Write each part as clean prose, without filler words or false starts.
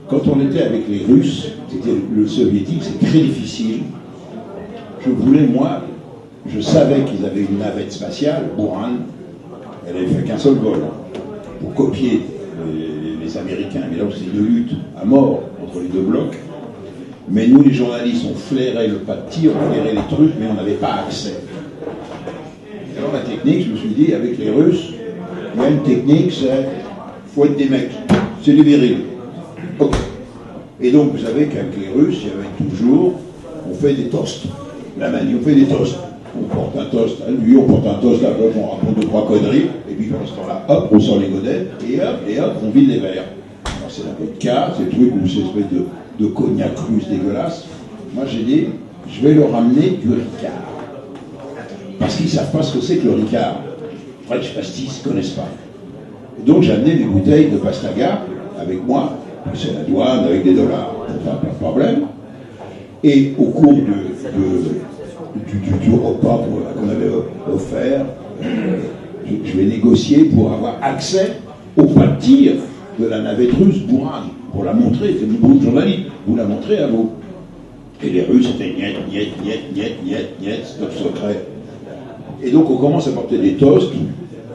quand on était avec les Russes, c'était le soviétique, c'est très difficile. Je savais qu'ils avaient une navette spatiale, Buran, elle n'avait fait qu'un seul vol, pour copier les Américains. Mais là, c'est une lutte à mort entre les deux blocs. Mais nous, les journalistes, on flairait le pas de tir, on flairait les trucs, mais on n'avait pas accès. Et alors la technique, je me suis dit, avec les Russes, il y a une technique, c'est faut être des mecs, c'est des virils. Ok. Et donc, vous savez qu'avec les Russes, il y avait toujours, on fait des toasts. La manie, on fait des toasts. On porte un toast à lui, on porte un toast à l'autre, on raconte 2-3 conneries, et puis pendant ce temps-là, hop, on sort les godets, et hop, on vide les verres. Alors c'est la vodka, c'est le truc où c'est une espèce de cognac russe dégueulasse. Moi j'ai dit, je vais leur amener du Ricard. Parce qu'ils ne savent pas ce que c'est que le Ricard. French pastis, ils ne connaissent pas. Et donc j'ai amené des bouteilles de Pastaga avec moi, c'est la douane avec des dollars, pas de problème. Et au cours du repas qu'on avait offert, je vais négocier pour avoir accès au pas de tir de la navette russe Buran, pour la montrer, c'est beaucoup de journalistes, vous la montrez à vous. Et les Russes étaient niet, stop secret. Et donc on commence à porter des toasts,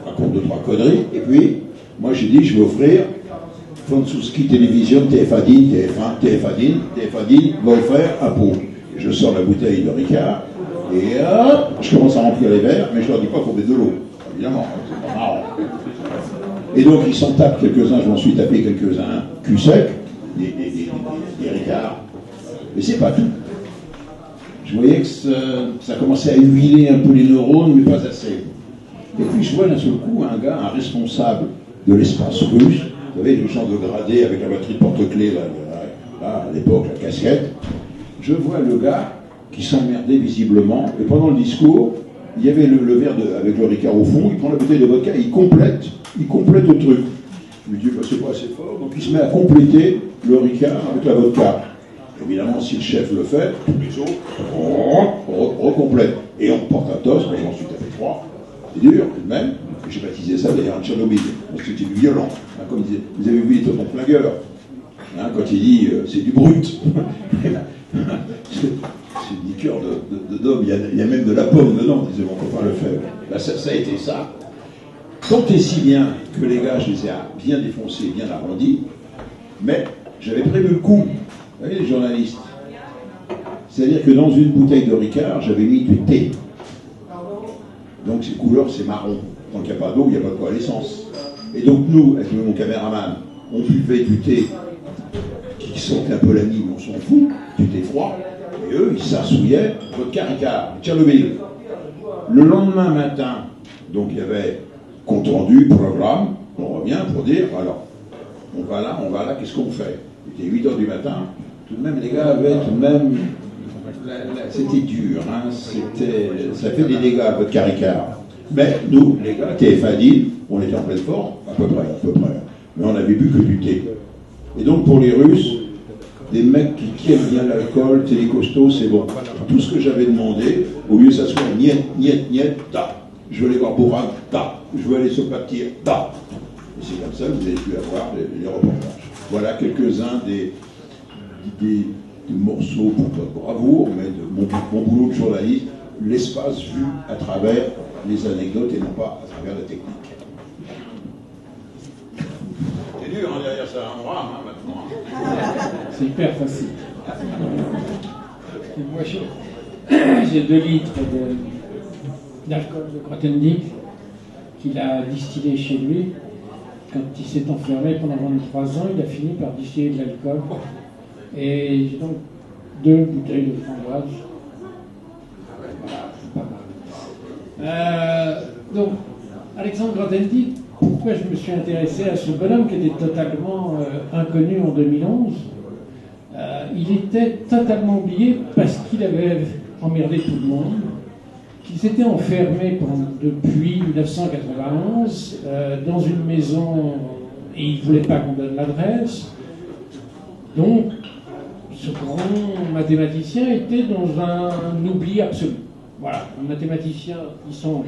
on raconte 2-3 conneries, et puis moi j'ai dit je vais offrir Francuski Télévision, TF1, va offrir un pot. Je sors la bouteille de Ricard, et hop, je commence à remplir les verres, mais je leur dis pas pour mettre de l'eau, évidemment, c'est pas marrant. Et donc ils s'en tapent quelques-uns, je m'en suis tapé quelques-uns, cul sec, des Ricards, mais c'est pas tout. Je voyais que ça commençait à huiler un peu les neurones, mais pas assez. Et puis je vois d'un seul coup un gars, un responsable de l'espace russe, vous savez, le genre de gradé avec la batterie de porte-clés, là, à l'époque, la casquette. Je vois le gars qui s'emmerdait visiblement, et pendant le discours, il y avait le verre avec le Ricard au fond, il prend la bouteille de vodka, il complète le truc. Je lui dis, bah, c'est pas assez fort, donc il se met à compléter le Ricard avec la vodka. Évidemment, si le chef le fait, tous les autres recomplètent. Et on porte un toast, moi j'en suis tapé 3. C'est dur, tout de même. J'ai baptisé ça d'ailleurs un Tchernobyl, parce que c'était du violent. Hein, comme disait, vous avez vu les tontons flingueurs, hein, quand il dit c'est du brut. C'est une liqueur d'homme, il y a même de la pomme dedans, disait mon copain Lefebvre. Là, ça a été ça. Tant et si bien que les gars, je les ai bien défoncés, bien arrondis, mais j'avais prévu le coup. Vous voyez, les journalistes. C'est-à-dire que dans une bouteille de Ricard, j'avais mis du thé. Donc, ces couleurs, c'est marron. Tant qu'il n'y a pas d'eau, il n'y a pas de quoi à l'essence. Et donc, nous, avec mon caméraman, on buvait du thé qui sentait un peu la mine, on s'en fout, du thé froid. Et eux, ils s'assouillaient, vodka Ricard, Tchernobyl. Le lendemain matin, donc il y avait compte rendu, programme, on revient pour dire, alors, on va là, qu'est-ce qu'on fait? Il était 8h du matin, tout de même, les gars avaient tout de même, c'était dur, hein, ça fait des dégâts, vodka Ricard. Mais nous, les gars, TF1, on était en pleine forme, à peu près, mais on n'avait bu que du thé. Et donc pour les Russes, des mecs qui aiment bien l'alcool, c'est les costauds, c'est bon. Tout ce que j'avais demandé, au lieu de s'asseoir, niet, ta. Je veux aller voir Buran, ta. Je veux aller se bâtir, ta. Et c'est comme ça que vous avez pu avoir les reportages. Voilà quelques-uns des morceaux pour votre bravoure, mais de mon boulot de journaliste, l'espace vu à travers les anecdotes et non pas à travers la technique. C'est dur, hein, derrière ça, on rame, hein, maintenant. C'est hyper facile. Moi, j'ai 2 litres d'alcool de Grothendieck qu'il a distillé chez lui. Quand il s'est enfermé pendant 23 ans, il a fini par distiller de l'alcool. Et j'ai donc 2 bouteilles de framboise. Voilà, c'est pas mal. Donc, Alexandre Grothendieck, pourquoi je me suis intéressé à ce bonhomme qui était totalement inconnu en 2011? Il était totalement oublié parce qu'il avait emmerdé tout le monde, qu'il s'était enfermé depuis 1991 dans une maison et il ne voulait pas qu'on donne l'adresse. Donc, ce grand mathématicien était dans un oubli absolu. Voilà, les mathématiciens, ils sont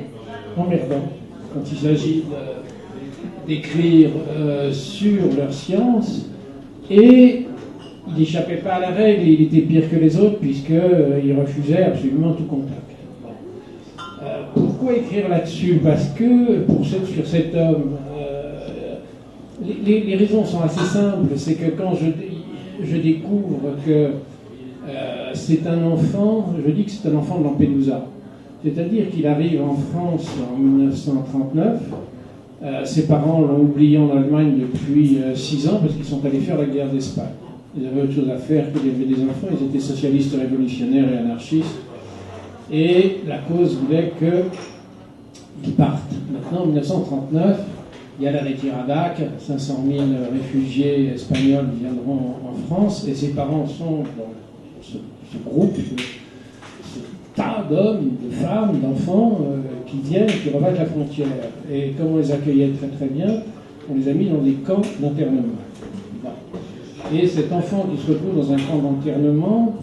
emmerdants quand il s'agit d'écrire sur leur science. Et il n'échappait pas à la règle, il était pire que les autres, puisqu'il refusait absolument tout contact. Pourquoi écrire là-dessus? Parce que sur cet homme, les raisons sont assez simples. C'est que quand je découvre que c'est un enfant, je dis que c'est un enfant de Lampedusa. C'est-à-dire qu'il arrive en France en 1939. Ses parents l'ont oublié en Allemagne depuis 6 ans parce qu'ils sont allés faire la guerre d'Espagne. Ils avaient autre chose à faire que d'élever des enfants. Ils étaient socialistes révolutionnaires et anarchistes. Et la cause voulait qu'ils partent. Maintenant, en 1939, il y a la retirada, 500 000 réfugiés espagnols viendront en France, et ses parents sont dans ce groupe, ce tas d'hommes, de femmes, d'enfants qui viennent, qui rebattent la frontière. Et comme on les accueillait très très bien, on les a mis dans des camps d'internement. Et cet enfant qui se retrouve dans un camp d'internement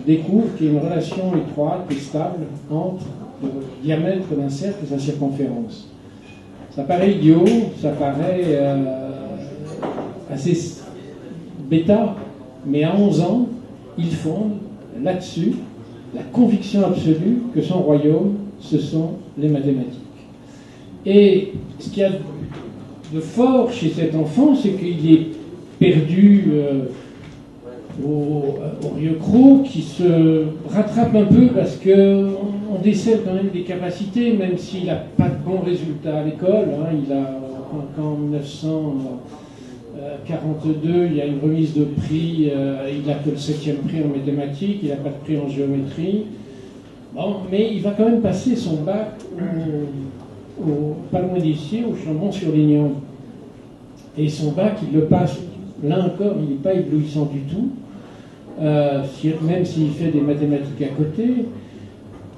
découvre qu'il y a une relation étroite et stable entre le diamètre d'un cercle et sa circonférence. Ça paraît idiot, ça paraît assez bêta, mais à 11 ans, il fonde là-dessus la conviction absolue que son royaume, ce sont les mathématiques. Et ce qu'il y a de fort chez cet enfant, c'est qu'il est perdu au Rio Cros, qui se rattrape un peu parce qu'on décèle quand même des capacités, même s'il n'a pas de bons résultats à l'école. Il a, en 1942, il y a une remise de prix, il n'a que le 7e prix en mathématiques, il n'a pas de prix en géométrie. Bon, mais il va quand même passer son bac pas loin d'ici, au Chambon-sur-Lignon. Et son bac, il le passe. Là encore, il n'est pas éblouissant du tout, même s'il fait des mathématiques à côté.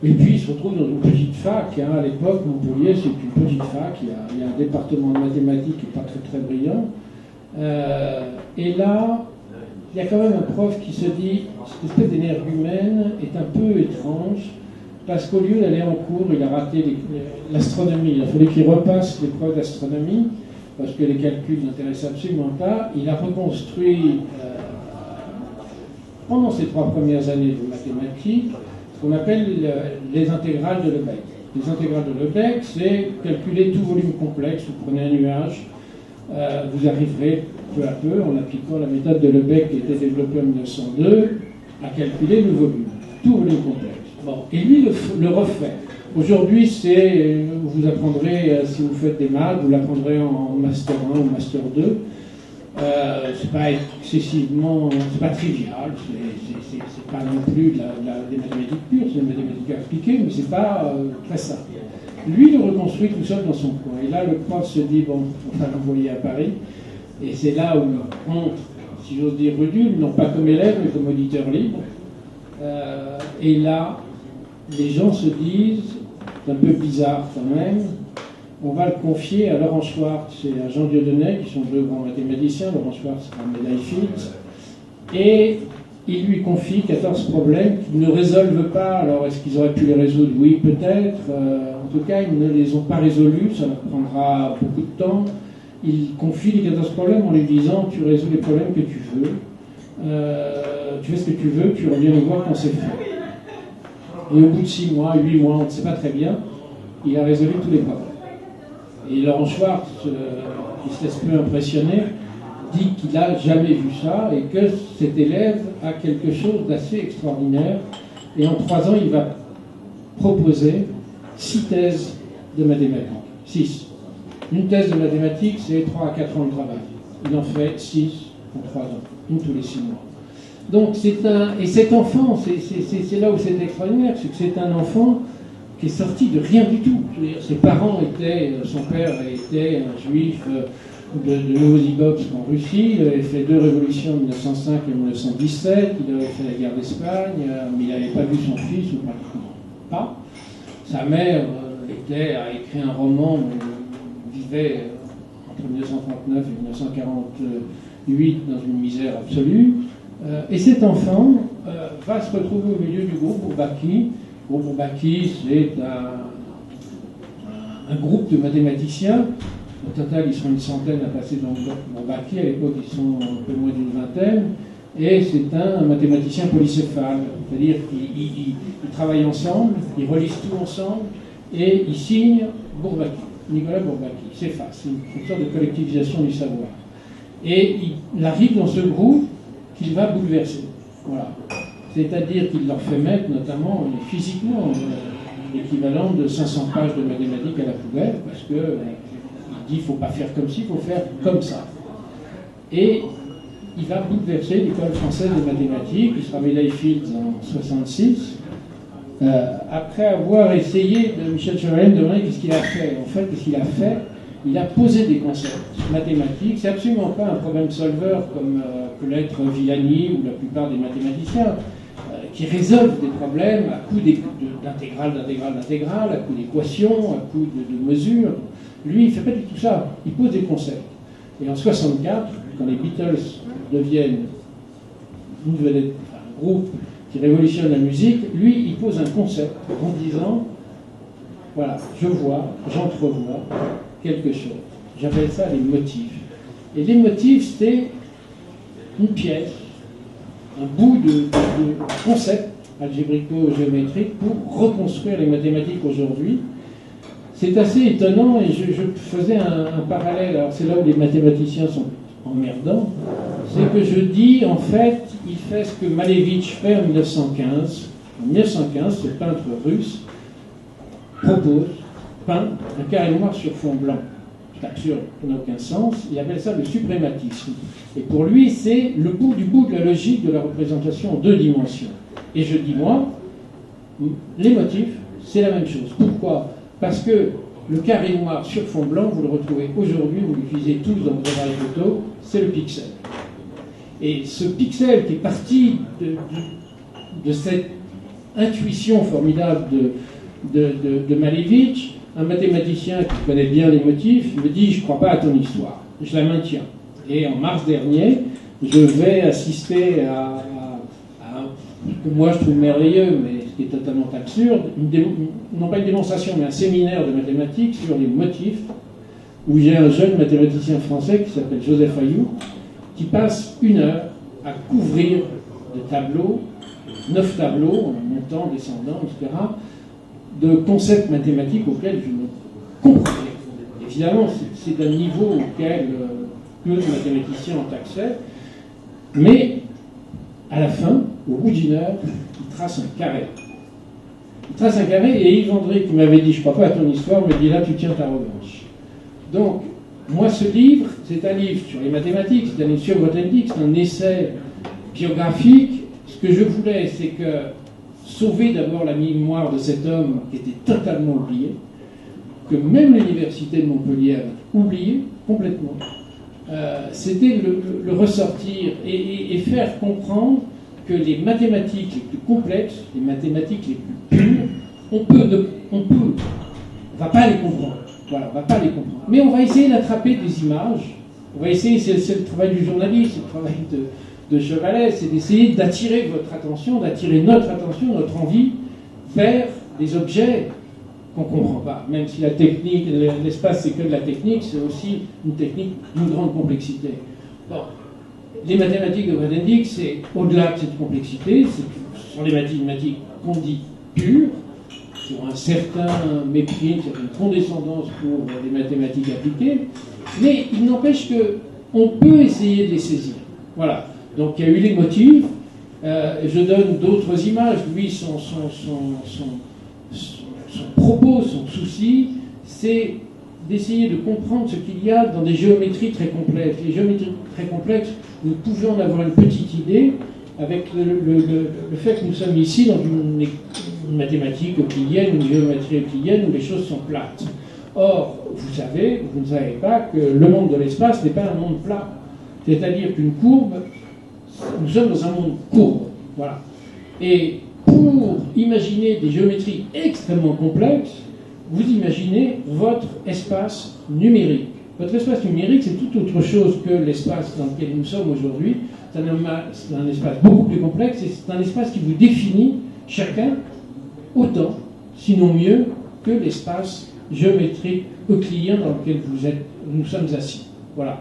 Et puis il se retrouve dans une petite fac. À l'époque, Montpellier, c'est une petite fac. Il y a un département de mathématiques qui n'est pas très très brillant. Et là, il y a quand même un prof qui se dit, cette espèce d'énergumène est un peu étrange, parce qu'au lieu d'aller en cours, il a raté l'astronomie. Il a fallu qu'il repasse l'épreuve d'astronomie, parce que les calculs n'intéressaient absolument pas. Il a reconstruit, pendant ces 3 premières années de mathématiques, ce qu'on appelle les intégrales de Lebesgue. Les intégrales de Lebesgue, c'est calculer tout volume complexe. Vous prenez un nuage, vous arriverez peu à peu, en appliquant la méthode de Lebesgue qui a été développée en 1902, à calculer le volume, tout volume complexe. Bon. Et lui le refait. Aujourd'hui, vous apprendrez, si vous faites des maths, vous l'apprendrez en Master 1 ou Master 2. C'est pas excessivement, c'est pas trivial, c'est pas non plus des mathématiques pures, c'est des mathématiques appliquées, mais c'est pas très simple. Lui, il le reconstruit tout seul dans son coin. Et là, le prof se dit, bon, on va l'envoyer à Paris. Et c'est là où il rentre, si j'ose dire, Rudul, non pas comme élève, mais comme auditeur libre. Et là, les gens se disent, c'est un peu bizarre quand même, on va le confier à Laurent Schwartz et à Jean Dieudonné, qui sont 2 grands mathématiciens. Laurent Schwartz sera médaille Fields. Et il lui confie 14 problèmes qu'ils ne résolvent pas. Alors, est-ce qu'ils auraient pu les résoudre? Oui, peut-être. En tout cas, ils ne les ont pas résolus. Ça leur prendra beaucoup de temps. Il confie les 14 problèmes en lui disant, tu résous les problèmes que tu veux. Tu fais ce que tu veux, tu reviens nous voir quand c'est fait. Et au bout de 6 mois, 8 mois, on ne sait pas très bien, il a résolu tous les problèmes. Et Laurent Schwartz, qui se laisse peu impressionner, dit qu'il n'a jamais vu ça et que cet élève a quelque chose d'assez extraordinaire. Et en 3 ans, il va proposer 6 thèses de mathématiques. 6. Une thèse de mathématiques, c'est 3 à 4 ans de travail. Il en fait 6 en 3 ans, une tous les 6 mois. Donc et cet enfant, c'est là où c'est extraordinaire, c'est que c'est un enfant qui est sorti de rien du tout. Je veux dire, ses parents son père était un juif de Novosibirsk en Russie, il avait fait 2 révolutions en 1905 et 1917, il avait fait la guerre d'Espagne, mais il n'avait pas vu son fils, ou pratiquement pas. Sa mère a écrit un roman, vivait entre 1939 et 1948 dans une misère absolue. Et cet enfant va se retrouver au milieu du groupe Bourbaki. Le groupe Bourbaki, c'est un groupe de mathématiciens. Au total, ils sont une centaine à passer dans le groupe Bourbaki. À l'époque, ils sont un peu moins d'une vingtaine. et c'est un mathématicien polycéphale, c'est-à-dire qu'ils travaillent ensemble, ils relisent tout ensemble, et ils signent Bourbaki, Nicolas Bourbaki, CEFA, c'est une sorte de collectivisation du savoir. Et il arrive dans ce groupe qu'il va bouleverser. Voilà. C'est-à-dire qu'il leur fait mettre, notamment physiquement, l'équivalent de 500 pages de mathématiques à la poubelle, parce qu'il dit qu'il ne faut pas faire comme ci, il faut faire comme ça. Et il va bouleverser l'école française de mathématiques, il sera Médaille Fields en 1966. Après avoir essayé, Michel Chevalet me demandait qu'est-ce qu'il a fait. En fait, qu'est-ce qu'il a fait? Il a posé des concepts mathématiques. C'est absolument pas un problème solver comme peut l'être Villani ou la plupart des mathématiciens, qui résolvent des problèmes à coup d'intégrales, à coup d'équations, à coup de mesures. Lui, il ne fait pas du tout ça. Il pose des concepts. Et en 1964, quand les Beatles deviennent un groupe qui révolutionne la musique, lui, il pose un concept en disant, voilà, je vois, j'entrevois quelque chose. J'appelle ça les motifs. Et les motifs, c'est une pièce, un bout de concept algébrico-géométrique pour reconstruire les mathématiques aujourd'hui. C'est assez étonnant, et je faisais un parallèle, alors c'est là où les mathématiciens sont emmerdants, c'est que je dis, en fait, il fait ce que Malevich fait en 1915. En 1915, ce peintre russe peint un carré noir sur fond blanc. C'est absurde, ça n'a aucun sens. Il appelle ça le suprématisme. Et pour lui, c'est le bout du bout de la logique de la représentation en deux dimensions. Et je dis, moi, les motifs, c'est la même chose. Pourquoi? Parce que le carré noir sur fond blanc, vous le retrouvez aujourd'hui, vous l'utilisez tous dans vos appareils photo, c'est le pixel. Et ce pixel qui est parti de cette intuition formidable de Malevich, un mathématicien qui connaît bien les motifs me dit « je ne crois pas à ton histoire, je la maintiens ». Et en mars dernier, je vais assister à ce que moi je trouve merveilleux, mais ce qui est totalement absurde, non pas une démonstration, mais un séminaire de mathématiques sur les motifs, où j'ai un jeune mathématicien français qui s'appelle Joseph Ayou, qui passe 1 heure à couvrir des tableaux, 9 tableaux, en montant, descendant, etc., de concepts mathématiques auxquels je ne comprends rien. Évidemment, c'est d'un niveau auquel peu de mathématiciens ont accès, mais à la fin, au bout d'1 heure, il trace un carré. Il trace un carré, et Yves André, qui m'avait dit « je ne crois pas à ton histoire », me dit « là, tu tiens ta revanche ». Donc, moi, ce livre, c'est un livre sur les mathématiques, c'est un livre sur Grothendieck, c'est un essai biographique. Ce que je voulais, c'est que sauver d'abord la mémoire de cet homme qui était totalement oublié, que même l'université de Montpellier avait oublié complètement. C'était le ressortir et faire comprendre que les mathématiques les plus complexes, les mathématiques les plus pures, on va pas les comprendre. Voilà, on va pas les comprendre. Mais on va essayer d'attraper des images. On va essayer, c'est le travail du journaliste, c'est le travail de Chevalet, c'est d'essayer d'attirer votre attention, d'attirer notre attention, notre envie vers des objets qu'on ne comprend pas. Même si la technique, l'espace c'est que de la technique, c'est aussi une technique d'une grande complexité. Bon, les mathématiques de Grothendieck, c'est au-delà de cette complexité, ce sont les mathématiques qu'on dit pures, qui ont un certain mépris, une certaine condescendance pour les mathématiques appliquées, mais il n'empêche qu'on peut essayer de les saisir. Voilà. Donc il y a eu les motifs, je donne d'autres images. Lui, son propos, son souci, c'est d'essayer de comprendre ce qu'il y a dans des géométries très complexes. Les géométries très complexes, nous pouvons en avoir une petite idée avec le fait que nous sommes ici dans une mathématique euclidienne, une géométrie euclidienne où les choses sont plates. Or, vous ne savez pas que le monde de l'espace n'est pas un monde plat. C'est-à-dire qu'une courbe, nous sommes dans un monde courbe. Voilà. Et pour imaginer des géométries extrêmement complexes, vous imaginez votre espace numérique. Votre espace numérique, c'est tout autre chose que l'espace dans lequel nous sommes aujourd'hui. C'est un espace beaucoup plus complexe et c'est un espace qui vous définit chacun autant, sinon mieux, que l'espace géométrique euclidien dans lequel nous sommes assis. Voilà.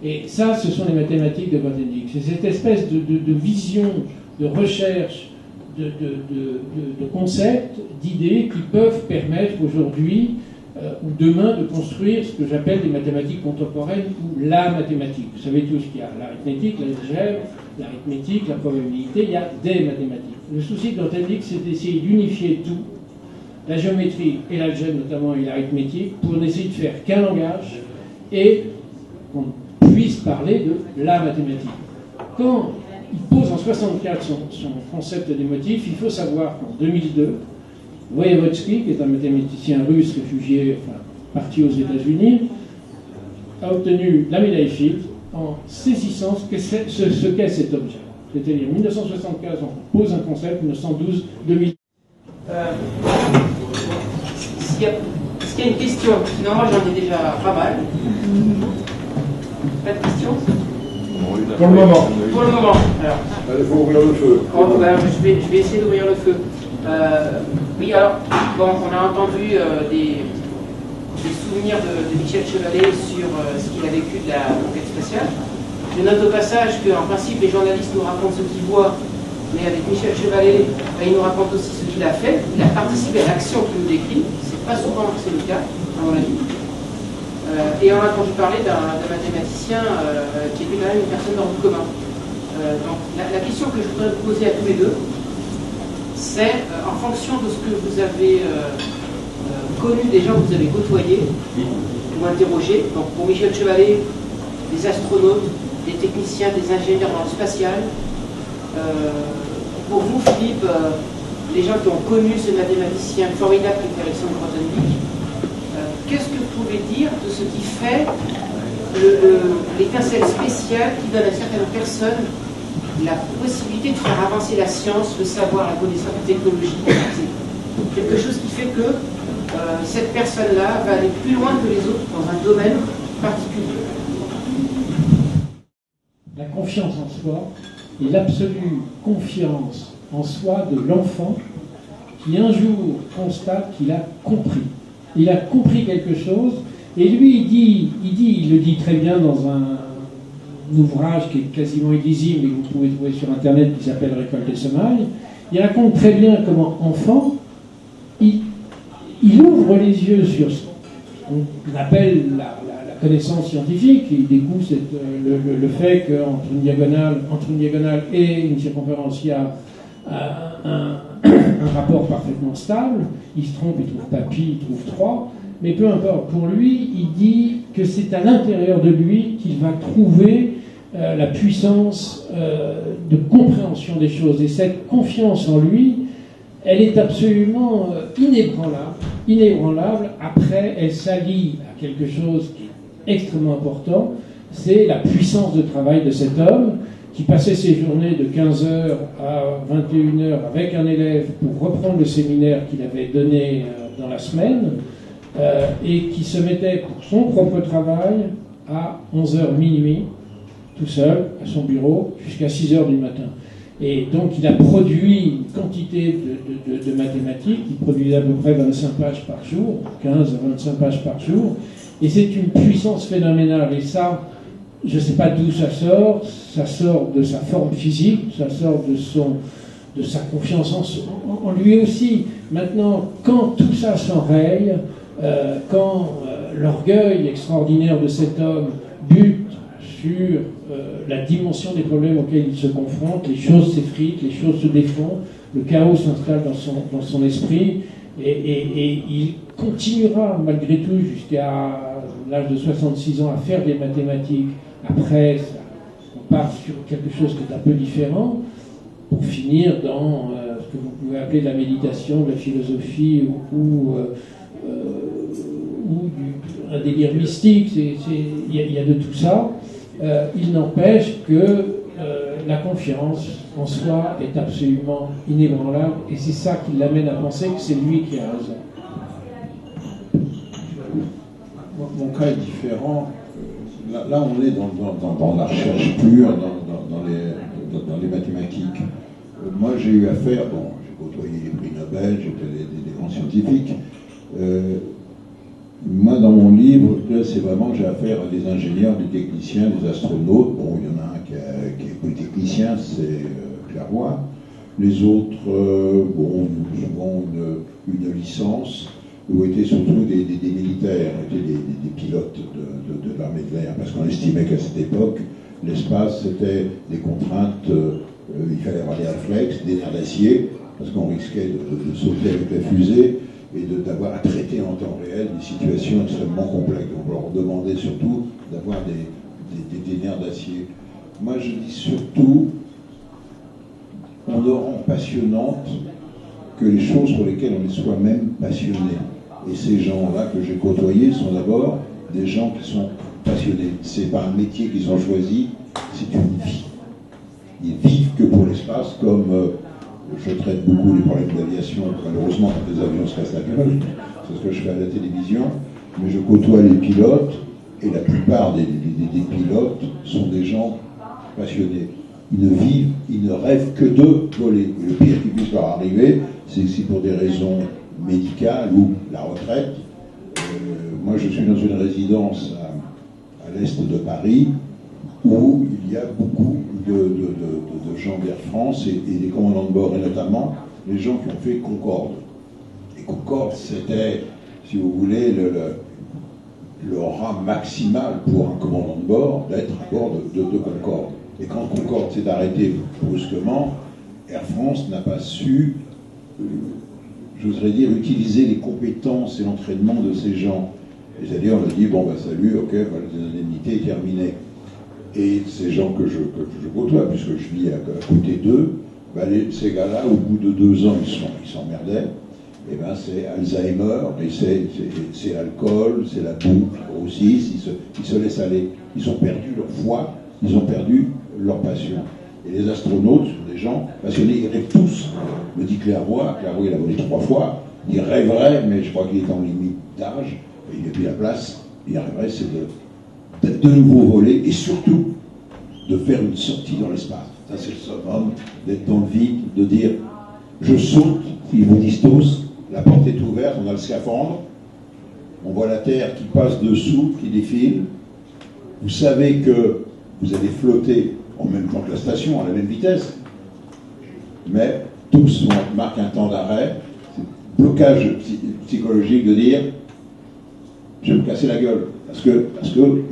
Et ça, ce sont les mathématiques de Grothendieck. C'est cette espèce de vision, de recherche, de concepts, d'idées qui peuvent permettre aujourd'hui ou demain de construire ce que j'appelle des mathématiques contemporaines ou la mathématique. Vous savez tous qu'il y a l'arithmétique, l'algèbre, l'arithmétique, la probabilité, il y a des mathématiques. Le souci de Grothendieck, c'est d'essayer d'unifier tout, la géométrie et l'algèbre notamment et l'arithmétique, pour essayer de faire qu'un langage et qu'on puisse parler de la mathématique. Quand il pose en 1964 son concept des motifs, il faut savoir qu'en 2002, Voevodsky, qui est un mathématicien russe réfugié, enfin, parti aux États-Unis, a obtenu la médaille Fields en saisissant ce qu'est cet objet. C'est-à-dire, en 1975, on pose un concept, 1912, 2000. Est-ce qu'il y a une question? Sinon, moi j'en ai déjà pas mal. Pas de questions? Pour le moment. Pour le moment. Alors, il faut ouvrir le feu. Je vais essayer d'ouvrir le feu. Oui, alors, bon, on a entendu des souvenirs de Michel Chevalet sur ce qu'il a vécu de la conquête spatiale. Je note au passage qu'en principe, les journalistes nous racontent ce qu'ils voient, mais avec Michel Chevalet, il nous raconte aussi ce qu'il a fait. Il a participé à l'action qu'il nous décrit. C'est pas souvent que c'est le cas, à mon avis. Et on a entendu parler d'un mathématicien qui était quand même une personne hors du commun. Donc, la question que je voudrais vous poser à tous les deux, c'est en fonction de ce que vous avez connu des gens que vous avez côtoyés ou interrogés. Donc pour Michel Chevalet, des astronautes, des techniciens, des ingénieurs dans le spatial. Pour vous, Philippe, les gens qui ont connu ce mathématicien formidable qui était Alexandre Grothendieck, qu'est-ce que vous pouvez dire de ce qui fait l'étincelle spéciale qui donne à certaines personnes la possibilité de faire avancer la science, le savoir, la connaissance, la technologie? C'est quelque chose qui fait que cette personne-là va aller plus loin que les autres dans un domaine particulier. La confiance en soi et l'absolue confiance en soi de l'enfant qui un jour constate qu'il a compris. Il a compris quelque chose et lui il le dit très bien dans un ouvrage qui est quasiment illisible et que vous pouvez trouver sur internet qui s'appelle Récolte des semailles. Il raconte très bien comment enfant il ouvre les yeux sur ce qu'on appelle la connaissance scientifique. Il découvre le fait qu'entre une diagonale et une circonférence, il y a un rapport parfaitement stable. Il se trompe, il trouve pas pi, il trouve 3. Mais peu importe, pour lui, il dit que c'est à l'intérieur de lui qu'il va trouver la puissance de compréhension des choses. Et cette confiance en lui, elle est absolument inébranlable. Après, elle s'allie à quelque chose qui est extrêmement important, c'est la puissance de travail de cet homme qui passait ses journées de 15h à 21h avec un élève pour reprendre le séminaire qu'il avait donné dans la semaine, et qui se mettait pour son propre travail à 11h minuit, tout seul, à son bureau, jusqu'à 6h du matin. Et donc il a produit une quantité de mathématiques, il produisait à peu près 25 pages par jour, 15 à 25 pages par jour, et c'est une puissance phénoménale. Et ça, je ne sais pas d'où ça sort de sa forme physique, ça sort de sa confiance en lui aussi. Maintenant, quand tout ça s'enraye, quand l'orgueil extraordinaire de cet homme bute sur la dimension des problèmes auxquels il se confronte, les choses s'effritent, les choses se défont, le chaos s'installe dans son esprit, et il continuera malgré tout jusqu'à l'âge de 66 ans à faire des mathématiques. Après, on part sur quelque chose qui est un peu différent, pour finir dans ce que vous pouvez appeler de la méditation, de la philosophie, ou un délire mystique. Il y a de tout ça. Il n'empêche que la confiance en soi est absolument inébranlable, et c'est ça qui l'amène à penser que c'est lui qui a raison. Mon cas est différent. Là, on est dans la recherche pure, dans les mathématiques. Moi, j'ai eu affaire, j'ai côtoyé les prix Nobel, j'ai fait des grands scientifiques. Moi, dans mon livre, c'est vraiment, j'ai affaire à des ingénieurs, des techniciens, des astronautes. Bon, il y en a un qui est polytechnicien, c'est Clairvoy. Les autres, bon, souvent une licence, ou étaient surtout des militaires, étaient des pilotes de l'armée de l'air, parce qu'on estimait qu'à cette époque, l'espace, c'était des contraintes, il fallait avoir des réflexes, des nerfs d'acier, parce qu'on risquait de sauter avec la fusée, et d'avoir à traiter en temps réel des situations extrêmement complexes. Donc on leur demandait surtout d'avoir des nerfs d'acier. Moi je dis surtout, on ne rend passionnante que les choses pour lesquelles on est soi-même passionné. Et ces gens-là que j'ai côtoyés sont d'abord des gens qui sont passionnés. C'est pas un métier qu'ils ont choisi, c'est une vie. Ils vivent que pour l'espace, comme je traite beaucoup les problèmes d'aviation, malheureusement quand les avions se cassent la gueule, c'est ce que je fais à la télévision, mais je côtoie les pilotes, et la plupart des pilotes sont des gens passionnés. Ils ne vivent, ils ne rêvent que de voler. Et le pire qui puisse leur arriver, c'est que si pour des raisons médicales ou la retraite, moi je suis dans une résidence à l'est de Paris, où il y a beaucoup de gens d'Air France et des commandants de bord, et notamment les gens qui ont fait Concorde. Et Concorde, c'était, si vous voulez, le rang maximal pour un commandant de bord d'être à bord de Concorde. Et quand Concorde s'est arrêté brusquement, Air France n'a pas su, j'oserais dire, utiliser les compétences et l'entraînement de ces gens. Et c'est-à-dire, on a dit, bon, bah salut, ok, voilà, les indemnités est terminée. Et ces gens que je côtoie, puisque je vis à côté d'eux, bah ces gars-là, au bout de 2 ans, ils s'emmerdaient. Et ben c'est Alzheimer, et c'est l'alcool, c'est la bouffe, ils grossissent, ils se laissent aller. Ils ont perdu leur foi, ils ont perdu leur passion. Et les astronautes sont des gens passionnés, ils rêvent tous. Me dit Clairvoy, il a volé 3 fois, il rêverait, mais je crois qu'il est en limite d'âge, et il n'a plus la place, il rêverait, c'est d'être de nouveau voler, et surtout de faire une sortie dans l'espace. Ça c'est le summum, d'être dans le vide, de dire je saute, ils vous disent tous, la porte est ouverte, on a le scaphandre, on voit la Terre qui passe dessous, qui défile, vous savez que vous allez flotter en même temps que la station, à la même vitesse, mais tous marquent un temps d'arrêt, blocage psychologique de dire je vais me casser la gueule, parce que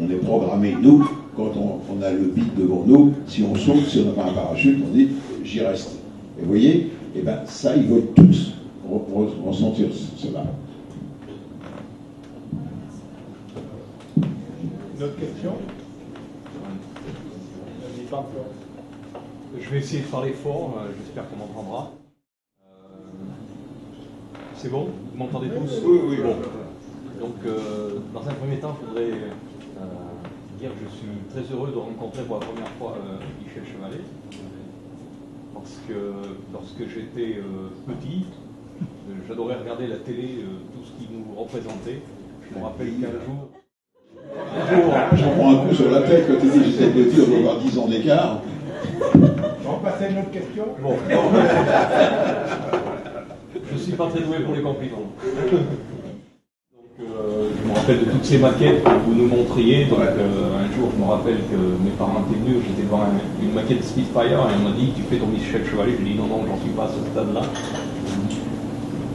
on est programmé, nous, quand on a le vide devant nous, si on saute, si on n'a pas un parachute, on dit j'y reste. Et vous voyez, et ben ça, ils veulent tous ressentir cela. Une autre question? Je vais essayer de parler fort, j'espère qu'on m'entendra. C'est bon? Vous m'entendez tous? Oui. Bon. Donc, dans un premier temps, je voudrais dire que je suis très heureux de rencontrer pour la première fois Michel Chevalet. Parce que lorsque j'étais petit, j'adorais regarder la télé, tout ce qui nous représentait. Je me rappelle qu'un jour... J'en prends un coup sur la tête quand tu dis j'étais petit, on doit avoir 10 ans d'écart. On va passer à une autre question. Bon. Je ne suis pas très doué pour les compliments. Donc, je me rappelle de toutes ces maquettes que vous nous montriez. Donc, un jour, je me rappelle que mes parents étaient venus, j'étais devant une maquette de Spitfire et on m'a dit tu fais ton Michel Chevalet. J'ai dit non, j'en suis pas à ce stade-là.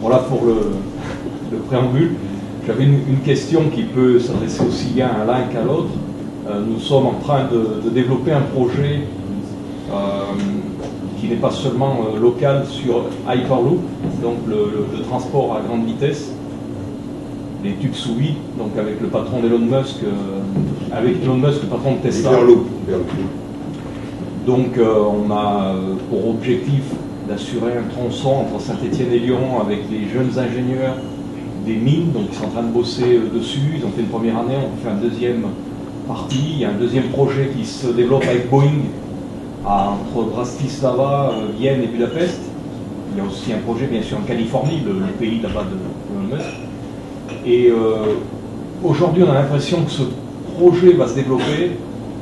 Voilà pour le préambule. J'avais une question qui peut s'adresser aussi bien à l'un qu'à l'autre. Nous sommes en train de développer un projet qui n'est pas seulement local sur Hyperloop, donc le transport à grande vitesse, les tubes sous vide, donc avec le patron d'Elon Musk, le patron de Tesla. Hyperloop. Donc on a pour objectif d'assurer un tronçon entre Saint-Étienne et Lyon avec les jeunes ingénieurs des mines, donc ils sont en train de bosser dessus, ils ont fait une première année, on fait une deuxième partie, il y a un deuxième projet qui se développe avec Boeing entre Bratislava, Vienne et Budapest. Il y a aussi un projet bien sûr en Californie, le pays là-bas de Musk. Et aujourd'hui on a l'impression que ce projet va se développer,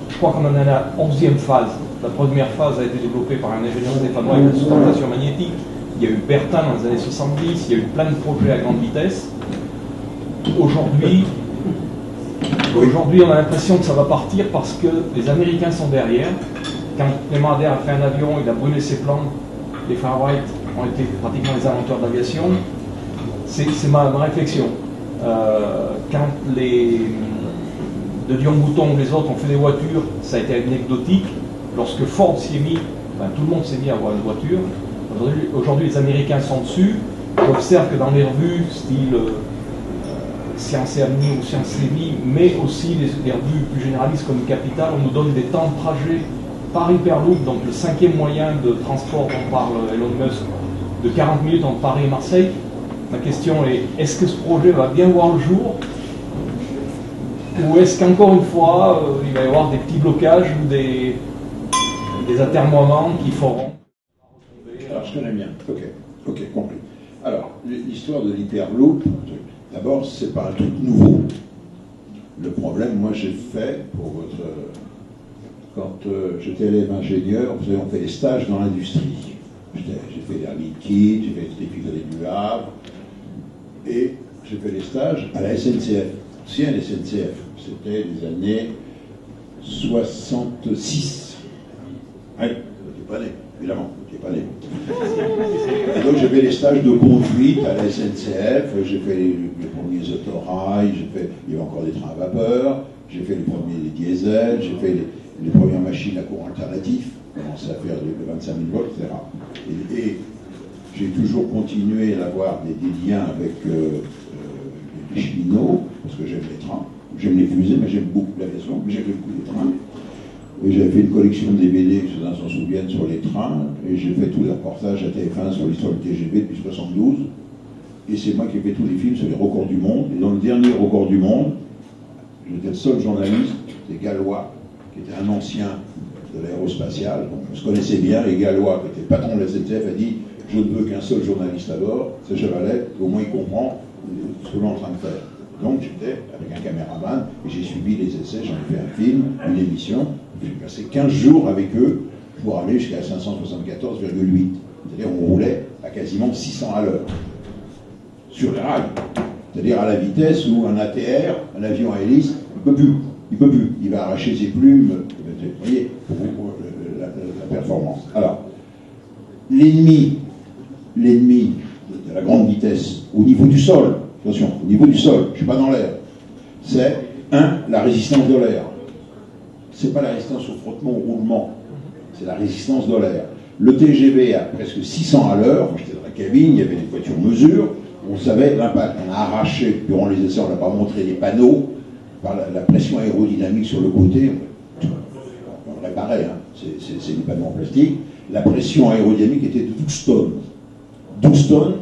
je crois qu'on en est à la 11e phase. La première phase a été développée par un ingénieur stéphanois avec la sous-tentation magnétique. Il y a eu Bertin dans les années 70, il y a eu plein de projets à grande vitesse. aujourd'hui, on a l'impression que ça va partir parce que les Américains sont derrière. Quand Clément Ader a fait un avion, il a brûlé ses plans. Les frères Wright ont été pratiquement les inventeurs d'aviation. C'est ma réflexion. Quand les de Dion Bouton ou les autres ont fait des voitures, ça a été anecdotique. Lorsque Ford s'y est mis, tout le monde s'est mis à avoir une voiture. Aujourd'hui, les Américains sont dessus. J'observe que dans les revues, style Science et Avenir ou Science et Vie, mais aussi les revues plus généralistes comme Capital, on nous donne des temps de trajet par Hyperloop, donc le 5e moyen de transport dont parle Elon Musk, de 40 minutes entre Paris et Marseille. Ma question est, est-ce que ce projet va bien voir le jour? Ou est-ce qu'encore une fois, il va y avoir des petits blocages ou des atermoiements qui feront? Alors, je connais bien. Ok, compris. Alors, l'histoire de l'Hyperloop, d'abord, c'est pas un truc nouveau. Le problème, moi, j'ai fait, pour votre... Quand j'étais élève ingénieur, on fait des stages dans l'industrie. J'ai fait l'air liquide, j'ai fait des filets du Havre, et j'ai fait des stages à la SNCF. Ancienne SNCF, c'était les années 66. Oui, vous n'étiez pas né, évidemment, vous n'étiez pas né. Et donc j'ai fait les stages de conduite à la SNCF, j'ai fait les premiers autorails, il y avait encore des trains à vapeur, j'ai fait les premiers diesels, j'ai fait les premières machines à courant alternatif, commencé à faire de 25 000 volts, etc. Et j'ai toujours continué à avoir des liens avec les cheminots, parce que j'aime les trains, j'aime les fusées, mais j'aime beaucoup l'aviation, mais j'aime beaucoup les trains. Et j'avais fait une collection de DVD, que certains s'en souviennent, sur les trains, et j'ai fait tous les reportages à TF1 sur l'histoire du TGV depuis 1972. Et c'est moi qui ai fait tous les films sur les records du monde. Et dans le dernier record du monde, j'étais le seul journaliste, c'était Gallois, qui était un ancien de l'aérospatiale. Donc on se connaissait bien, et Gallois, qui était le patron de la SNCF, a dit « Je ne veux qu'un seul journaliste à bord, c'est Chavalet, au moins il comprend ce que l'on est en train de faire. » Donc j'étais avec un caméraman, et j'ai suivi les essais, j'en ai fait un film, une émission. J'ai passé 15 jours avec eux pour aller jusqu'à 574,8. C'est-à-dire on roulait à quasiment 600 à l'heure. Sur les rails. C'est-à-dire à la vitesse où un ATR, un avion à hélice, il ne peut plus. Il va arracher ses plumes. Vous voyez, pour la performance. Alors, l'ennemi de la grande vitesse au niveau du sol, attention, au niveau du sol, je ne suis pas dans l'air, c'est, la résistance de l'air. C'est pas la résistance au frottement, au roulement, c'est la résistance de l'air. Le TGV à presque 600 à l'heure, j'étais dans la cabine, il y avait des voitures mesure, on savait l'impact. On a arraché, durant les essais, on n'a pas montré les panneaux, par la pression aérodynamique sur le côté, on le réparait, hein. C'est des panneaux en plastique. La pression aérodynamique était de 12 tonnes. 12 tonnes,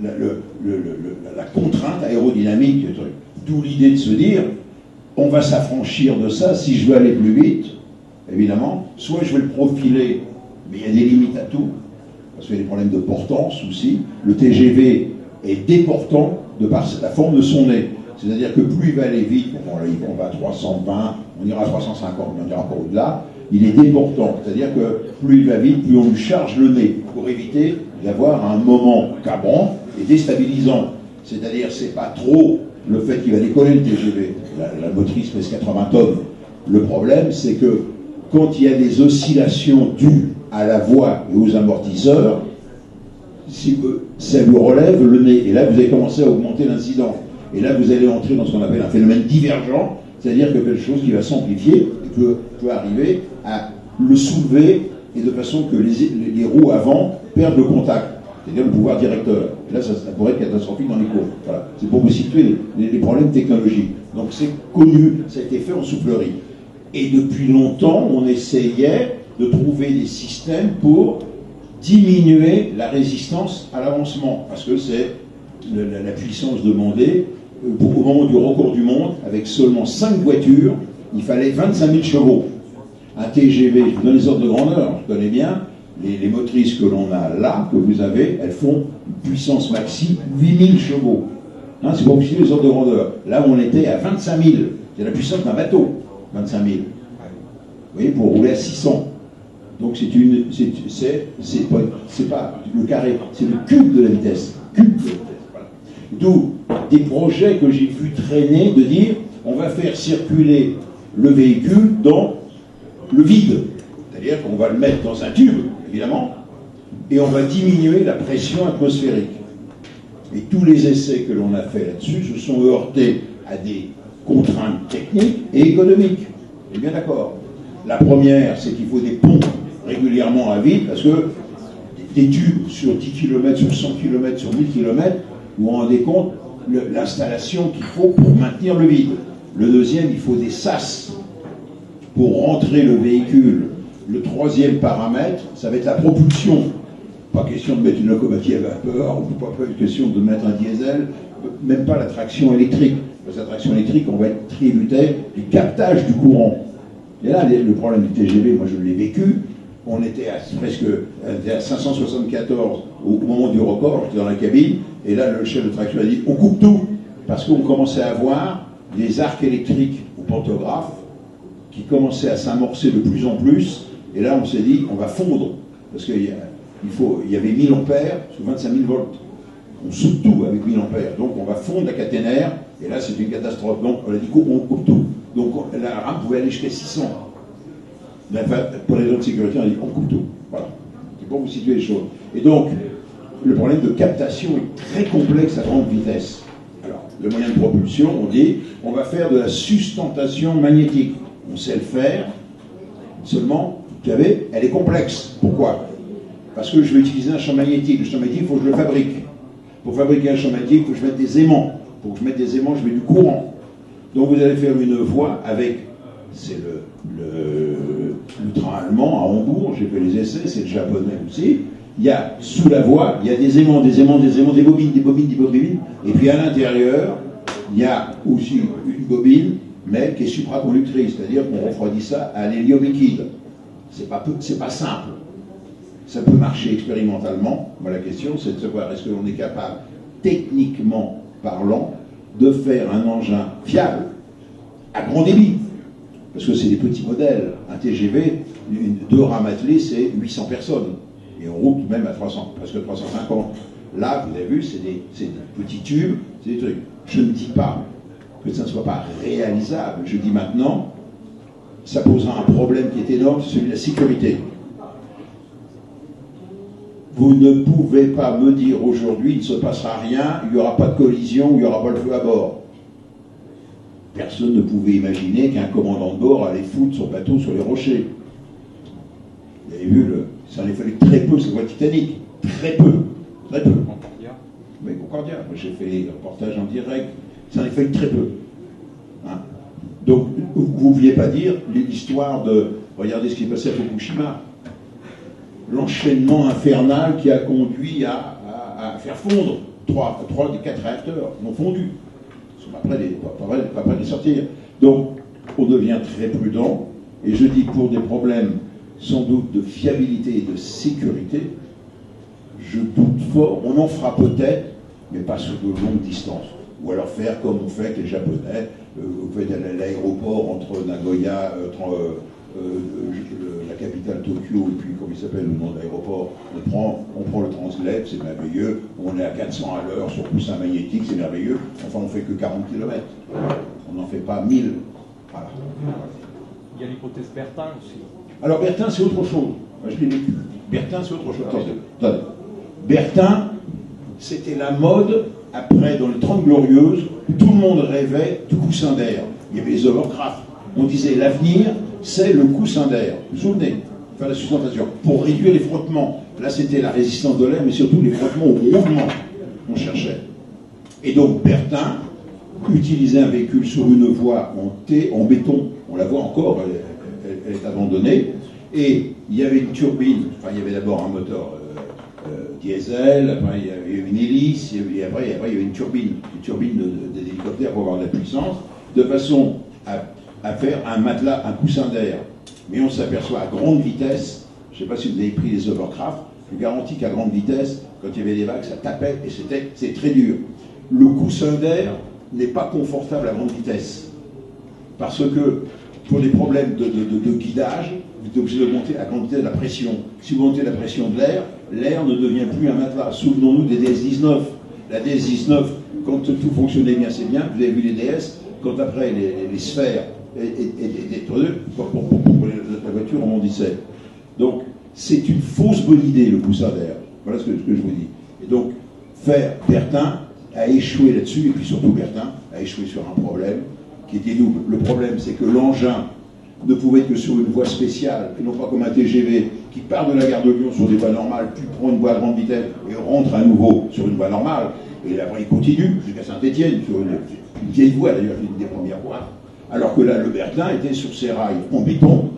la contrainte aérodynamique, d'où l'idée de se dire, on va s'affranchir de ça si je veux aller plus vite, évidemment, soit je vais le profiler, mais il y a des limites à tout, parce qu'il y a des problèmes de portance aussi. Le TGV est déportant de par la forme de son nez. C'est-à-dire que plus il va aller vite, on va à 320, on ira à 350, mais on ira pas au-delà, il est déportant. C'est-à-dire que plus il va vite, plus on lui charge le nez, pour éviter d'avoir un moment cabrant et déstabilisant. C'est-à-dire c'est pas trop le fait qu'il va décoller le TGV, la motrice pèse 80 tonnes. Le problème, c'est que quand il y a des oscillations dues à la voie et aux amortisseurs, ça lui relève le nez. Et là, vous allez commencer à augmenter l'incidence. Et là, vous allez entrer dans ce qu'on appelle un phénomène divergent, c'est-à-dire que quelque chose qui va s'amplifier et peut arriver à le soulever, et de façon que les roues avant perdent le contact, c'est-à-dire le pouvoir directeur. Et là, ça pourrait être catastrophique dans les cours. Voilà. C'est pour vous situer les problèmes technologiques. Donc c'est connu, ça a été fait en soufflerie. Et depuis longtemps, on essayait de trouver des systèmes pour diminuer la résistance à l'avancement, parce que c'est la puissance demandée. Au moment du record du monde, avec seulement 5 voitures, il fallait 25 000 chevaux. Un TGV, je vous donne les ordres de grandeur, je connais bien, les motrices que l'on a là, que vous avez, elles font une puissance maxi 8 000 chevaux. Hein, c'est pour vous les ordres de grandeur. Là, on était à 25 000. C'est la puissance d'un bateau, 25 000. Vous voyez, pour rouler à 600. Donc c'est pas le carré, c'est le cube de la vitesse. Cube de la vitesse. Voilà. D'où des projets que j'ai vu traîner de dire on va faire circuler le véhicule dans le vide. C'est-à-dire qu'on va le mettre dans un tube, évidemment, et on va diminuer la pression atmosphérique. Et tous les essais que l'on a fait là-dessus se sont heurtés à des contraintes techniques et économiques. On est bien d'accord. La première, c'est qu'il faut des pompes régulièrement à vide, parce que des tubes sur 10 km, sur 100 km, sur 1000 km, vous vous rendez compte l'installation qu'il faut pour maintenir le vide. Le deuxième, il faut des sas pour rentrer le véhicule. Le troisième paramètre, ça va être la propulsion. Pas question de mettre une locomotive à vapeur, ou pas question de mettre un diesel, même pas la traction électrique. Parce que la traction électrique, on va être tributaire du captage du courant. Et là, le problème du TGV, moi je l'ai vécu, on était à 574 au moment du record, j'étais dans la cabine, et là le chef de traction a dit on coupe tout, parce qu'on commençait à avoir des arcs électriques au pantographe qui commençaient à s'amorcer de plus en plus, et là on s'est dit on va fondre, parce qu'il y avait 1000 ampères sur 25 000 volts. On soude tout avec 1000 ampères, donc on va fondre la caténaire, et là c'est une catastrophe. Donc on a dit on coupe tout. Donc la rame pouvait aller jusqu'à 600. Mais enfin, pour les raisons de sécurité, on a dit on coupe tout. Voilà. C'est pour vous situer les choses. Et donc, le problème de captation est très complexe à grande vitesse. Alors, le moyen de propulsion, on dit, on va faire de la sustentation magnétique. On sait le faire, seulement, vous savez, elle est complexe. Pourquoi? Parce que je vais utiliser un champ magnétique. Le champ magnétique, il faut que je le fabrique. Pour fabriquer un champ magnétique, il faut que je mette des aimants. Pour que je mette des aimants, je mets du courant. Donc vous allez faire une voie avec, c'est le train allemand à Hambourg, j'ai fait les essais, c'est le japonais aussi. Il y a sous la voie, il y a des aimants, des bobines, et puis à l'intérieur, il y a aussi une bobine, mais qui est supraconductrice, c'est-à-dire qu'on refroidit ça à l'hélium liquide. C'est pas simple. Ça peut marcher expérimentalement. Moi, la question, c'est de savoir est-ce que l'on est capable, techniquement parlant, de faire un engin fiable à grand débit. Parce que c'est des petits modèles. Un TGV, deux rames attelées, c'est 800 personnes. Et on roule même à presque 350. Là, vous avez vu, c'est des petits tubes, c'est des trucs. Je ne dis pas que ça ne soit pas réalisable. Je dis maintenant, ça posera un problème qui est énorme, c'est celui de la sécurité. Vous ne pouvez pas me dire aujourd'hui, il ne se passera rien, il n'y aura pas de collision, il n'y aura pas le feu à bord. Personne ne pouvait imaginer qu'un commandant de bord allait foutre son bateau sur les rochers. Vous avez vu, ça en a fallu très peu, c'est quoi Titanic? Très peu. Concordia. Oui, Concordia. Moi, j'ai fait les reportages en direct. Ça en a fallu très peu. Hein? Donc, vous ne vouliez pas dire l'histoire de... Regardez ce qui est passé à Fukushima. L'enchaînement infernal qui a conduit à faire fondre 3 des 4 réacteurs. Ils ont fondu. Ils sont pas prêts de sortir. Donc, on devient très prudent. Et je dis pour des problèmes sans doute de fiabilité et de sécurité, je doute fort. On en fera peut-être, mais pas sur de longues distances. Ou alors faire comme on fait avec les Japonais. Vous faites l'aéroport entre Nagoya, la capitale Tokyo, et puis comment il s'appelle le nom de l'aéroport, on prend le Transgleb, c'est merveilleux, on est à 400 à l'heure sur coussin magnétique, c'est merveilleux, enfin on fait que 40 km, on n'en fait pas 1000. Voilà. Il y a l'hypothèse Bertin aussi. Alors Bertin c'est autre chose, moi je l'ai vécu. Bertin c'est autre chose. Attendez. Bertin, c'était la mode, après dans les 30 Glorieuses, tout le monde rêvait du coussin d'air. Il y avait les hovercraft. On disait l'avenir, c'est le coussin d'air. Vous vous souvenez? Faire la sustentation. Pour réduire les frottements. Là, c'était la résistance de l'air, mais surtout les frottements au mouvement qu'on cherchait. Et donc, Bertin utilisait un véhicule sur une voie en béton. On la voit encore, elle est abandonnée. Et il y avait une turbine. Enfin, il y avait d'abord un moteur diesel, après il y avait une hélice, et après il y avait une turbine des hélicoptères pour avoir de la puissance, de façon à faire un matelas, un coussin d'air. Mais on s'aperçoit à grande vitesse, je ne sais pas si vous avez pris les hovercraft, je vous garantis qu'à grande vitesse, quand il y avait des vagues, ça tapait et c'est très dur. Le coussin d'air n'est pas confortable à grande vitesse. Parce que pour des problèmes de guidage, vous êtes obligé de monter à grande vitesse la pression. Si vous montez la pression de l'air, l'air ne devient plus un matelas. Souvenons-nous des DS-19. La DS-19, quand tout fonctionnait bien, c'est bien. Vous avez vu les DS, quand après les sphères étaient pour la voiture rebondissait. Donc, c'est une fausse bonne idée, le poussin d'air. Voilà ce que je vous dis. Et donc, Bertin a échoué là-dessus, et puis surtout Bertin a échoué sur un problème qui était double. Le problème, c'est que l'engin ne pouvait être que sur une voie spéciale, et non pas comme un TGV qui part de la gare de Lyon sur des voies normales, puis prend une voie à grande vitesse et rentre à nouveau sur une voie normale. Et après, il continue jusqu'à Saint-Étienne, sur une vieille voie, d'ailleurs, une des premières voies. Alors que là, le Bertin était sur ses rails en béton,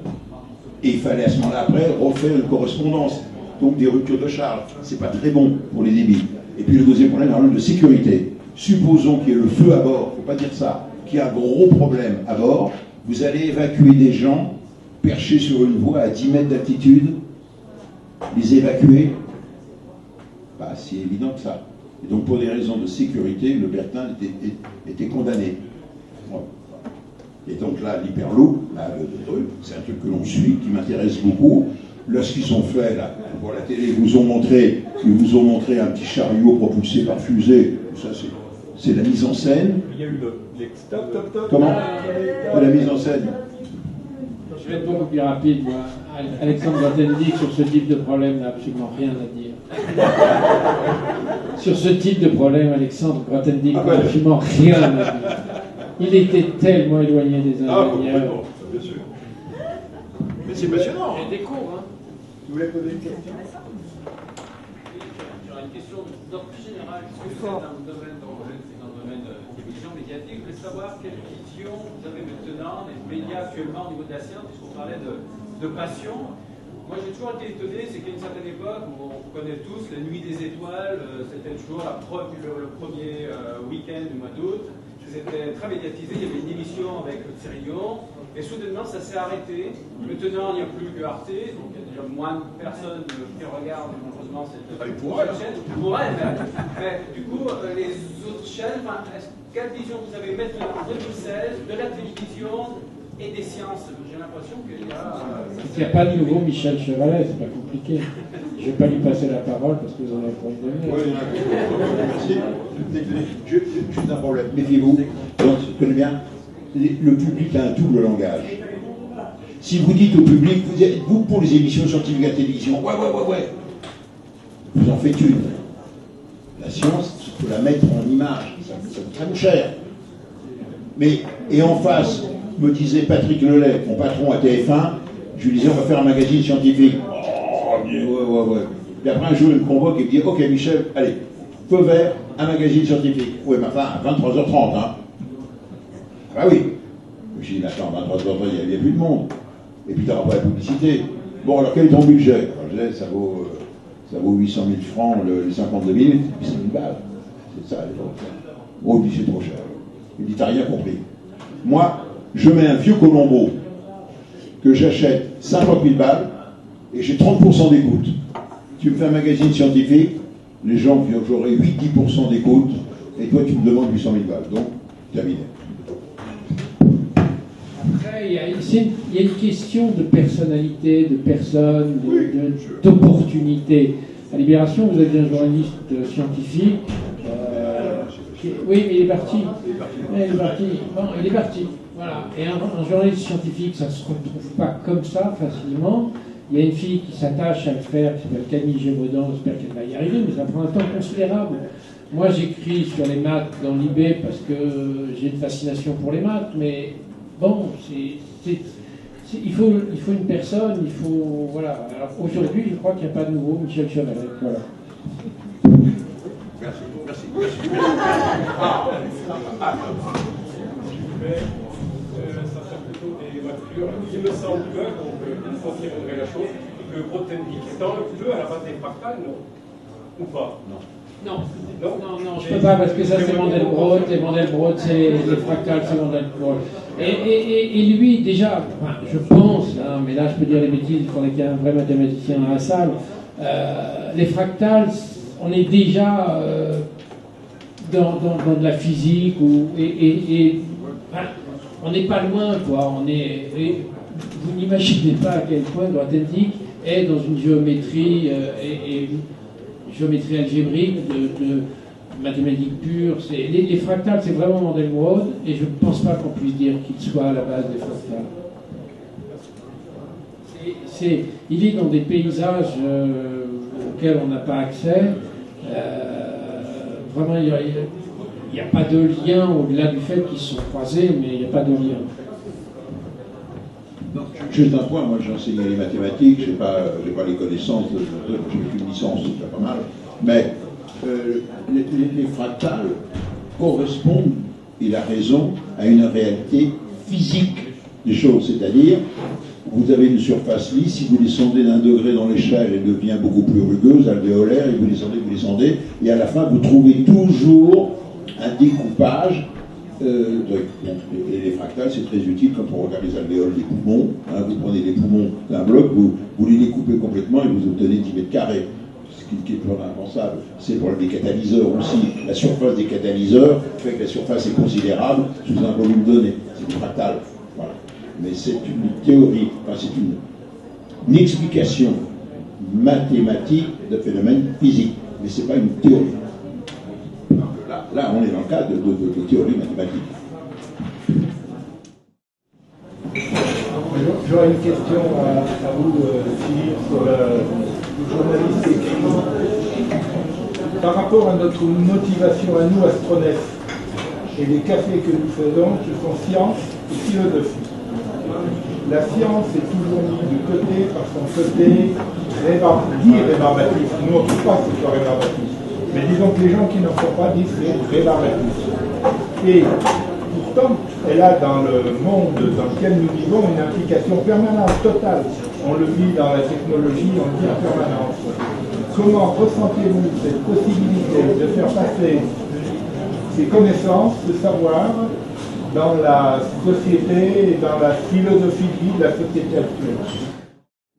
et il fallait à ce moment-là, après, refaire une correspondance. Donc des ruptures de charge. C'est pas très bon pour les débits. Et puis le deuxième problème, c'est un problème de sécurité. Supposons qu'il y ait le feu à bord, il ne faut pas dire ça, qu'il y a un gros problème à bord, vous allez évacuer des gens perchés sur une voie à 10 mètres d'altitude, les évacuer, pas si évident que ça. Et donc pour des raisons de sécurité, le Bertin était condamné. Voilà. Et donc là, l'hyperloop, c'est un truc que l'on suit, qui m'intéresse beaucoup. Lorsqu'ils ont fait, là, pour la télé, ils vous ont montré un petit chariot propulsé par fusée. Ça, c'est la mise en scène. Il y a eu Comment la mise en scène. Je vais être beaucoup plus rapide, moi. Alexandre Grothendieck, sur ce type de problème, n'a absolument rien à dire. Sur ce type de problème, Alexandre Grothendieck n'a absolument rien à dire. Il était tellement éloigné des ingénieurs. Bien sûr. Mais c'est passionnant. J'ai des cours, hein. Vous voulez poser une question? J'aurais une question d'ordre plus général, puisque vous êtes dans le domaine de télévision médiatique. Je voulais savoir quelle vision vous avez maintenant des médias actuellement au niveau de la science, puisqu'on parlait de passion. Moi, j'ai toujours été étonné, c'est qu'à une certaine époque, où on connaît tous la nuit des étoiles, c'était toujours le premier week-end du mois d'août. C'était très médiatisé, il y avait une émission avec Thierry Lyon, et soudainement ça s'est arrêté. Maintenant il n'y a plus que Arte, donc il y a déjà moins de personnes qui regardent malheureusement cette chaîne. Pour elle, mais du coup, les autres chaînes, quelle vision vous avez maintenant en 2016 de la télévision et des sciences? J'ai l'impression qu'il y a... Il n'y a pas de nouveau Michel Chevalet, c'est pas compliqué. Je ne vais pas lui passer la parole parce que vous en avez pour une demi-heure. Oui, merci. Juste un problème. Méfiez-vous. Donc, je connais bien. Le public a un double langage. Si vous dites au public, vous pour les émissions scientifiques à la télévision, ouais, vous en faites une. La science, il faut la mettre en image. Ça coûte très cher. Mais, et en face, me disait Patrick Lelay, mon patron à TF1, je lui disais, on va faire un magazine scientifique. Oh, ouais. Et après un jour, il me convoque et me dit, ok Michel, allez, feu vert, un magazine scientifique. Oui, mais enfin, à 23h30, hein. Ah oui. Je dis, attends, 23h30, il n'y a plus de monde. Et puis, tu n'auras pas la publicité. Bon, alors, quel est ton budget? Alors, ça vaut 800 000 francs les 52 minutes, 800 000 balles. C'est ça, les gens. Oh, il dit, c'est trop cher. Il dit, t'as rien compris. Moi, je mets un vieux Colombo que j'achète 50 000 balles et j'ai 30% d'écoute. Tu me fais un magazine scientifique, les gens, j'aurai 8-10% d'écoute et toi, tu me demandes 800 000 balles. Donc, terminé. Après, il y a une question de personnalité, de personne, d'opportunité. À Libération, vous avez un journaliste scientifique. Oui, mais il est parti. Il est parti. Voilà. Et un journaliste scientifique, ça ne se retrouve pas comme ça facilement. Il y a une fille qui s'attache à le faire, qui s'appelle Camille Gévaudan, j'espère qu'elle va y arriver, mais ça prend un temps considérable. Moi, j'écris sur les maths dans l'IB parce que j'ai une fascination pour les maths, mais bon, il faut une personne, il faut... Voilà. Alors aujourd'hui, je crois qu'il n'y a pas de nouveau Michel Chevalet. Voilà. Merci. Ça serait plutôt des voitures. Il me semble que, donc, une fois qu'il faudrait la chose, que Grothendieck est un peu à la base des fractales, non? Ou pas? Non, je ne peux pas parce que ça c'est Mandelbrot, et Mandelbrot c'est les fractales, c'est Mandelbrot. Et lui, déjà, enfin, je pense, hein, mais là je peux dire les bêtises, il faudrait qu'il y ait un vrai mathématicien dans la salle. Les fractales, on est déjà dans de la physique, enfin, on n'est pas loin, quoi. Vous n'imaginez pas à quel point Grothendieck est dans une géométrie géométrie algébrique mathématiques pures. Les fractales, c'est vraiment Mandelbrot, et je ne pense pas qu'on puisse dire qu'il soit à la base des fractales. Il est dans des paysages auxquels on n'a pas accès. Vraiment, il n'y a pas de lien au-delà du fait qu'ils se sont croisés, mais il n'y a pas de lien. Juste un point, moi j'ai enseigné les mathématiques, j'ai pas les connaissances, j'ai une licence, c'est déjà pas mal, mais les fractales correspondent, il a raison, à une réalité physique des choses, c'est-à-dire vous avez une surface lisse, si vous descendez d'un degré dans l'échelle, elle devient beaucoup plus rugueuse, alvéolaire, et vous descendez, et à la fin vous trouvez toujours un découpage. Et les fractales, c'est très utile quand on regarde les alvéoles des poumons. Hein, vous prenez les poumons d'un bloc, vous les découpez complètement et vous obtenez 10 mètres carrés. Ce qui est plus impensable. C'est pour les catalyseurs aussi. La surface des catalyseurs fait que la surface est considérable sous un volume donné. C'est du fractal. Voilà. Mais c'est une théorie, enfin c'est une explication mathématique de phénomènes physiques. Mais ce n'est pas une théorie. Là, on est dans le cadre de théorie mathématique. J'aurais une question à vous, Philippe, sur le journaliste écrit. Par rapport à notre motivation à nous, astronefs, et les cafés que nous faisons, ce sont science et philosophie. La science est toujours mise de côté par son côté dit rébarbatif. Nous, on ne trouve pas que ce soit rébarbatif. Mais disons que les gens qui n'en font pas disent que c'est rébarbatif. Et pourtant, elle a dans le monde dans lequel nous vivons une implication permanente, totale. On le vit dans la technologie, on le vit en permanence. Comment ressentez-vous cette possibilité de faire passer ces connaissances, ce savoir, dans la société et dans la philosophie de vie de la société actuelle?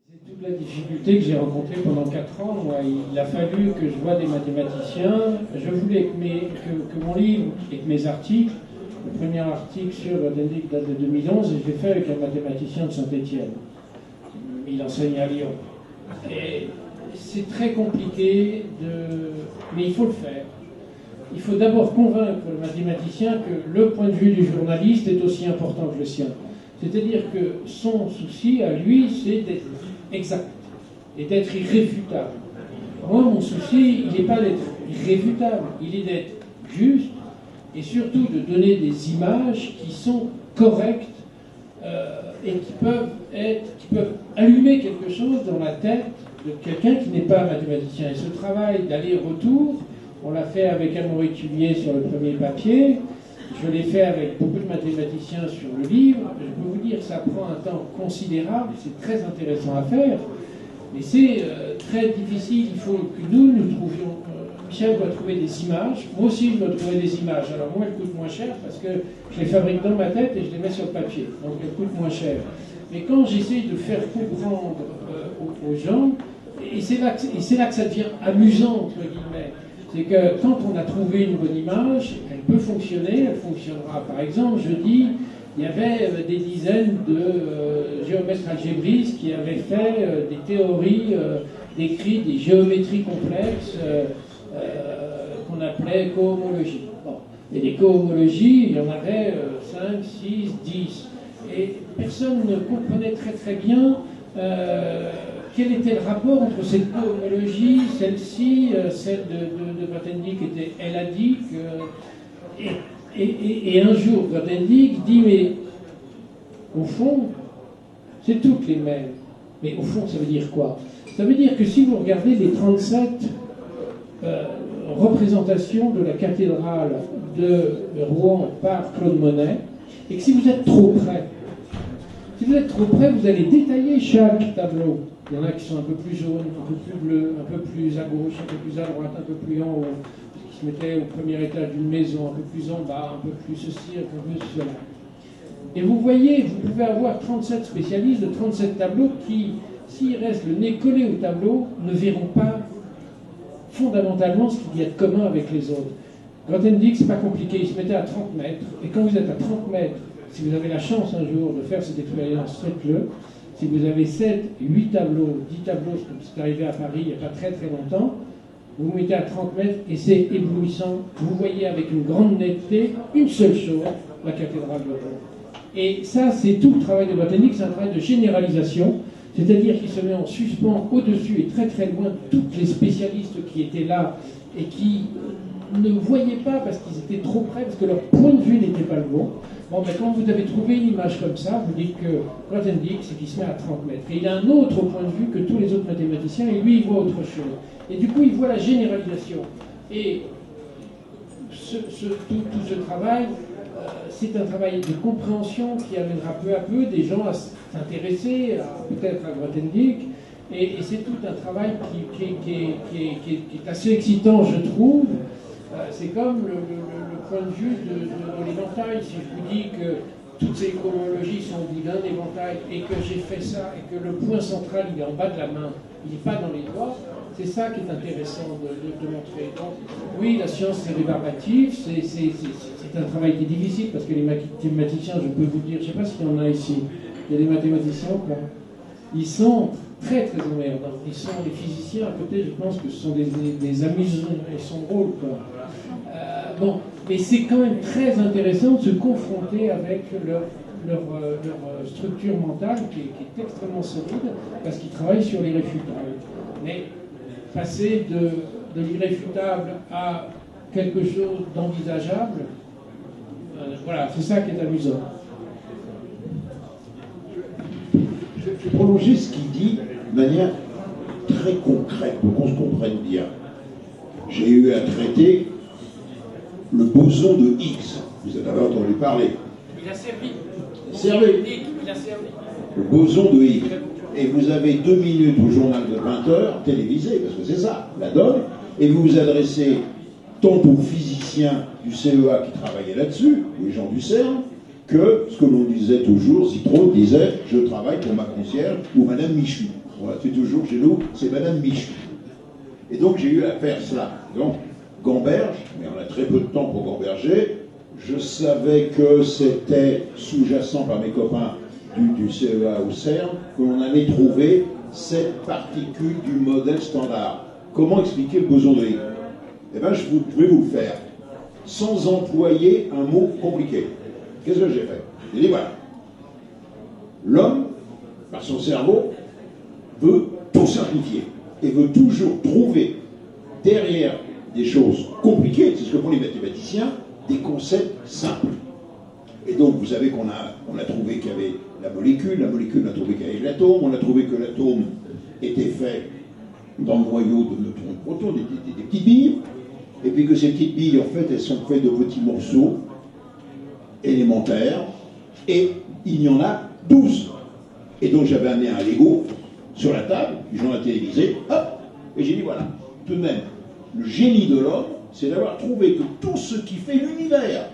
C'est toute la difficulté que j'ai rencontrée pendant 4 ans. Moi, il a fallu que je voie des mathématiciens. Je voulais que mon livre et que mes articles, le premier article sur Grothendieck date de 2011, et je l'ai fait avec un mathématicien de Saint-Étienne. Il enseigne à Lyon. Et c'est très compliqué, mais il faut le faire. Il faut d'abord convaincre le mathématicien que le point de vue du journaliste est aussi important que le sien. C'est-à-dire que son souci à lui, c'est d'être exact et d'être irréfutable. Moi, mon souci, il n'est pas d'être irréfutable, il est d'être juste et surtout de donner des images qui sont correctes et qui peuvent allumer quelque chose dans la tête de quelqu'un qui n'est pas mathématicien. Et ce travail d'aller-retour, on l'a fait avec Amaury Tullier sur le premier papier, je l'ai fait avec beaucoup de mathématiciens sur le livre. Je peux vous dire que ça prend un temps considérable, c'est très intéressant à faire, mais c'est très difficile. Il faut que nous trouvions... Michel doit trouver des images, moi aussi je dois trouver des images. Alors moi, elles coûtent moins cher parce que je les fabrique dans ma tête et je les mets sur le papier, donc elles coûtent moins cher. Mais quand j'essaie de faire comprendre aux gens, et c'est là que ça devient amusant, entre guillemets, c'est que quand on a trouvé une bonne image, elle peut fonctionner, elle fonctionnera. Par exemple, je dis, il y avait des dizaines de géomètres algébristes qui avaient fait des théories décrites, des géométries complexes qu'on appelait cohomologie. Bon. Et les cohomologies, il y en avait 5, 6, 10. Et personne ne comprenait très très bien quel était le rapport entre cette cohomologie, celle-ci, celle de Grothendieck était eladique, et un jour Grothendieck dit, mais au fond, c'est toutes les mêmes. Mais au fond, ça veut dire quoi? Ça veut dire que si vous regardez les 37 représentations de la cathédrale de Rouen par Claude Monet, et que si vous êtes trop près, vous allez détailler chaque tableau. Il y en a qui sont un peu plus jaunes, un peu plus bleus, un peu plus à gauche, un peu plus à droite, un peu plus en haut, qui se mettaient au premier étage d'une maison, un peu plus en bas, un peu plus ceci, un peu plus cela. Et vous voyez, vous pouvez avoir 37 spécialistes de 37 tableaux qui, s'ils restent le nez collé au tableau, ne verront pas fondamentalement ce qu'il y a de commun avec les autres. Grothendieck, c'est pas compliqué, il se mettait à 30 mètres, et quand vous êtes à 30 mètres, si vous avez la chance un jour de faire cette expérience, faites-le. Si vous avez 7, 8 tableaux, 10 tableaux, comme c'est arrivé à Paris il n'y a pas très très longtemps, vous mettez à 30 mètres et c'est éblouissant. Vous voyez avec une grande netteté une seule chose, la cathédrale de Rome. Et ça, c'est tout le travail de Grothendieck, c'est un travail de généralisation, c'est-à-dire qu'il se met en suspens au-dessus et très très loin de tous les spécialistes qui étaient là et qui ne voyaient pas parce qu'ils étaient trop près, parce que leur point de vue n'était pas le bon. Bon, mais quand vous avez trouvé une image comme ça, vous dites que Grothendieck, c'est qu'il se met à 30 mètres. Et il a un autre point de vue que tous les autres mathématiciens, et lui, il voit autre chose. Et du coup, il voit la généralisation. Et tout ce travail, c'est un travail de compréhension qui amènera peu à peu des gens à s'intéresser peut-être à Grothendieck. Et c'est tout un travail qui est assez excitant, je trouve. C'est comme le point de vue de l'éventail. Si je vous dis que toutes ces homologies sont au bout d'un éventail et que j'ai fait ça et que le point central il est en bas de la main, il n'est pas dans les doigts, c'est ça qui est intéressant de montrer. Donc, oui, la science c'est rébarbatif, c'est un travail qui est difficile parce que les mathématiciens, je peux vous dire, je ne sais pas s'il y en a ici, il y a des mathématiciens ou pas, ils sont très très emmerdants. Ils sont des physiciens à côté, je pense que ce sont des amis, ils sont drôles quoi. Bon, mais c'est quand même très intéressant de se confronter avec leur structure mentale qui est extrêmement solide parce qu'ils travaillent sur l'irréfutable. Mais passer de l'irréfutable à quelque chose d'envisageable, voilà, c'est ça qui est amusant. Je vais prolonger ce qu'il dit de manière très concrète pour qu'on se comprenne bien. J'ai eu à traiter le boson de Higgs. Vous en avez entendu parler. Il a servi. Il a servi. Le boson de Higgs. Et vous avez 2 minutes au journal de 20h, télévisé, parce que c'est ça, la donne, et vous vous adressez tant aux physiciens du CEA qui travaillaient là-dessus, les gens du CERN, que ce que l'on disait toujours, Zitrone disait « je travaille pour ma concierge ou Madame Michu ». Voilà, c'est toujours chez nous, c'est Madame Michu. Et donc j'ai eu à faire cela. Donc, Gamberge, mais on a très peu de temps pour gamberger, je savais que c'était sous-jacent par mes copains du CEA au CERN, que l'on allait trouver cette particule du modèle standard. Comment expliquer le boson de Higgs? Eh bien, je vais vous le faire, sans employer un mot compliqué. Qu'est-ce que j'ai fait? J'ai dit voilà, l'homme, par son cerveau, veut tout simplifier et veut toujours trouver derrière des choses compliquées, c'est ce que font les mathématiciens, des concepts simples. Et donc, vous savez qu'on a trouvé qu'il y avait la molécule on a trouvé qu'il y avait l'atome, on a trouvé que l'atome était fait dans le noyau de neutrons et protons, des petites billes, et puis que ces petites billes, en fait, elles sont faites de petits morceaux élémentaires, et il y en a 12. Et donc, j'avais amené un Lego sur la table, puis j'en ai télévisé, hop, et j'ai dit voilà, tout de même, le génie de l'homme, c'est d'avoir trouvé que tout ce qui fait l'univers,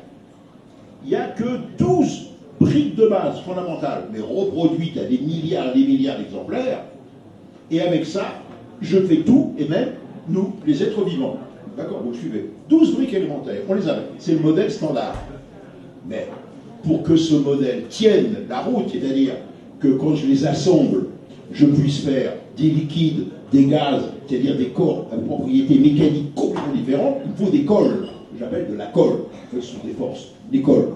il n'y a que 12 briques de base fondamentales, mais reproduites à des milliards et des milliards d'exemplaires, et avec ça, je fais tout, et même nous, les êtres vivants. D'accord, vous suivez. 12 briques élémentaires, on les avait. C'est le modèle standard. Mais pour que ce modèle tienne la route, c'est-à-dire que quand je les assemble, je puisse faire des liquides, des gaz, c'est-à-dire des corps à propriétés mécaniques complètement différentes, il faut des cols. J'appelle de la colle. Ce sont des forces, des cols.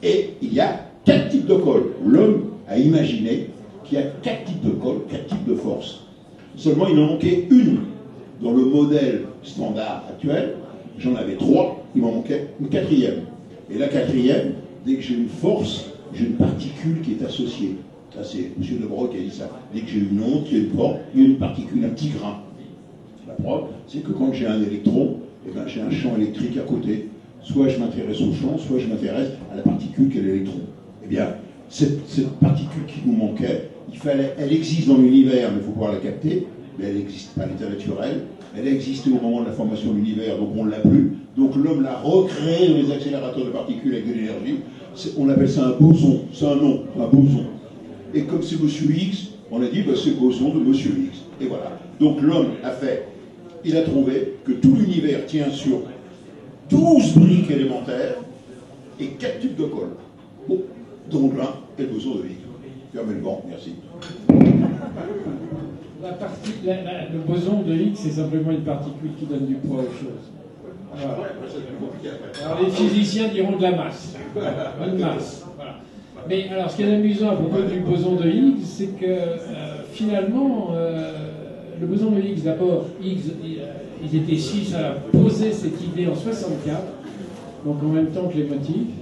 Et il y a 4 types de cols. L'homme a imaginé qu'il y a 4 types de cols, 4 types de forces. Seulement, il en manquait une. Dans le modèle standard actuel, j'en avais 3, il m'en manquait une 4e. Et la 4e, dès que j'ai une force, j'ai une particule qui est associée. Ça, c'est M. De Broglie qui a dit ça. Dès que j'ai une onde, il y a une force, il y a une particule, un petit grain. La preuve, c'est que quand j'ai un électron, eh ben, j'ai un champ électrique à côté. Soit je m'intéresse au champ, soit je m'intéresse à la particule qu'est l'électron. Eh bien, cette particule qui nous manquait, elle existe dans l'univers, mais il faut pouvoir la capter. Mais elle n'existe pas à l'état naturel, elle a existé au moment de la formation de l'univers, donc on ne l'a plus. Donc l'homme l'a recréé dans les accélérateurs de particules avec de l'énergie. On appelle ça un boson, c'est un nom, un boson. Et comme c'est Monsieur X, on a dit bah, c'est le boson de Monsieur X. Et voilà. Donc l'homme il a trouvé que tout l'univers tient sur 12 briques élémentaires et 4 types de colle. Bon, dont l'un est le boson de Higgs. Fermez le banc, merci. Le boson de Higgs, c'est simplement une particule qui donne du poids aux choses. Voilà. Alors les physiciens diront de la masse. Une masse. Voilà. Mais alors, ce qui est amusant à propos du boson de Higgs, c'est que finalement, le boson de Higgs, d'abord, Higgs, ils étaient 6 à poser cette idée en 64, donc en même temps que les motifs.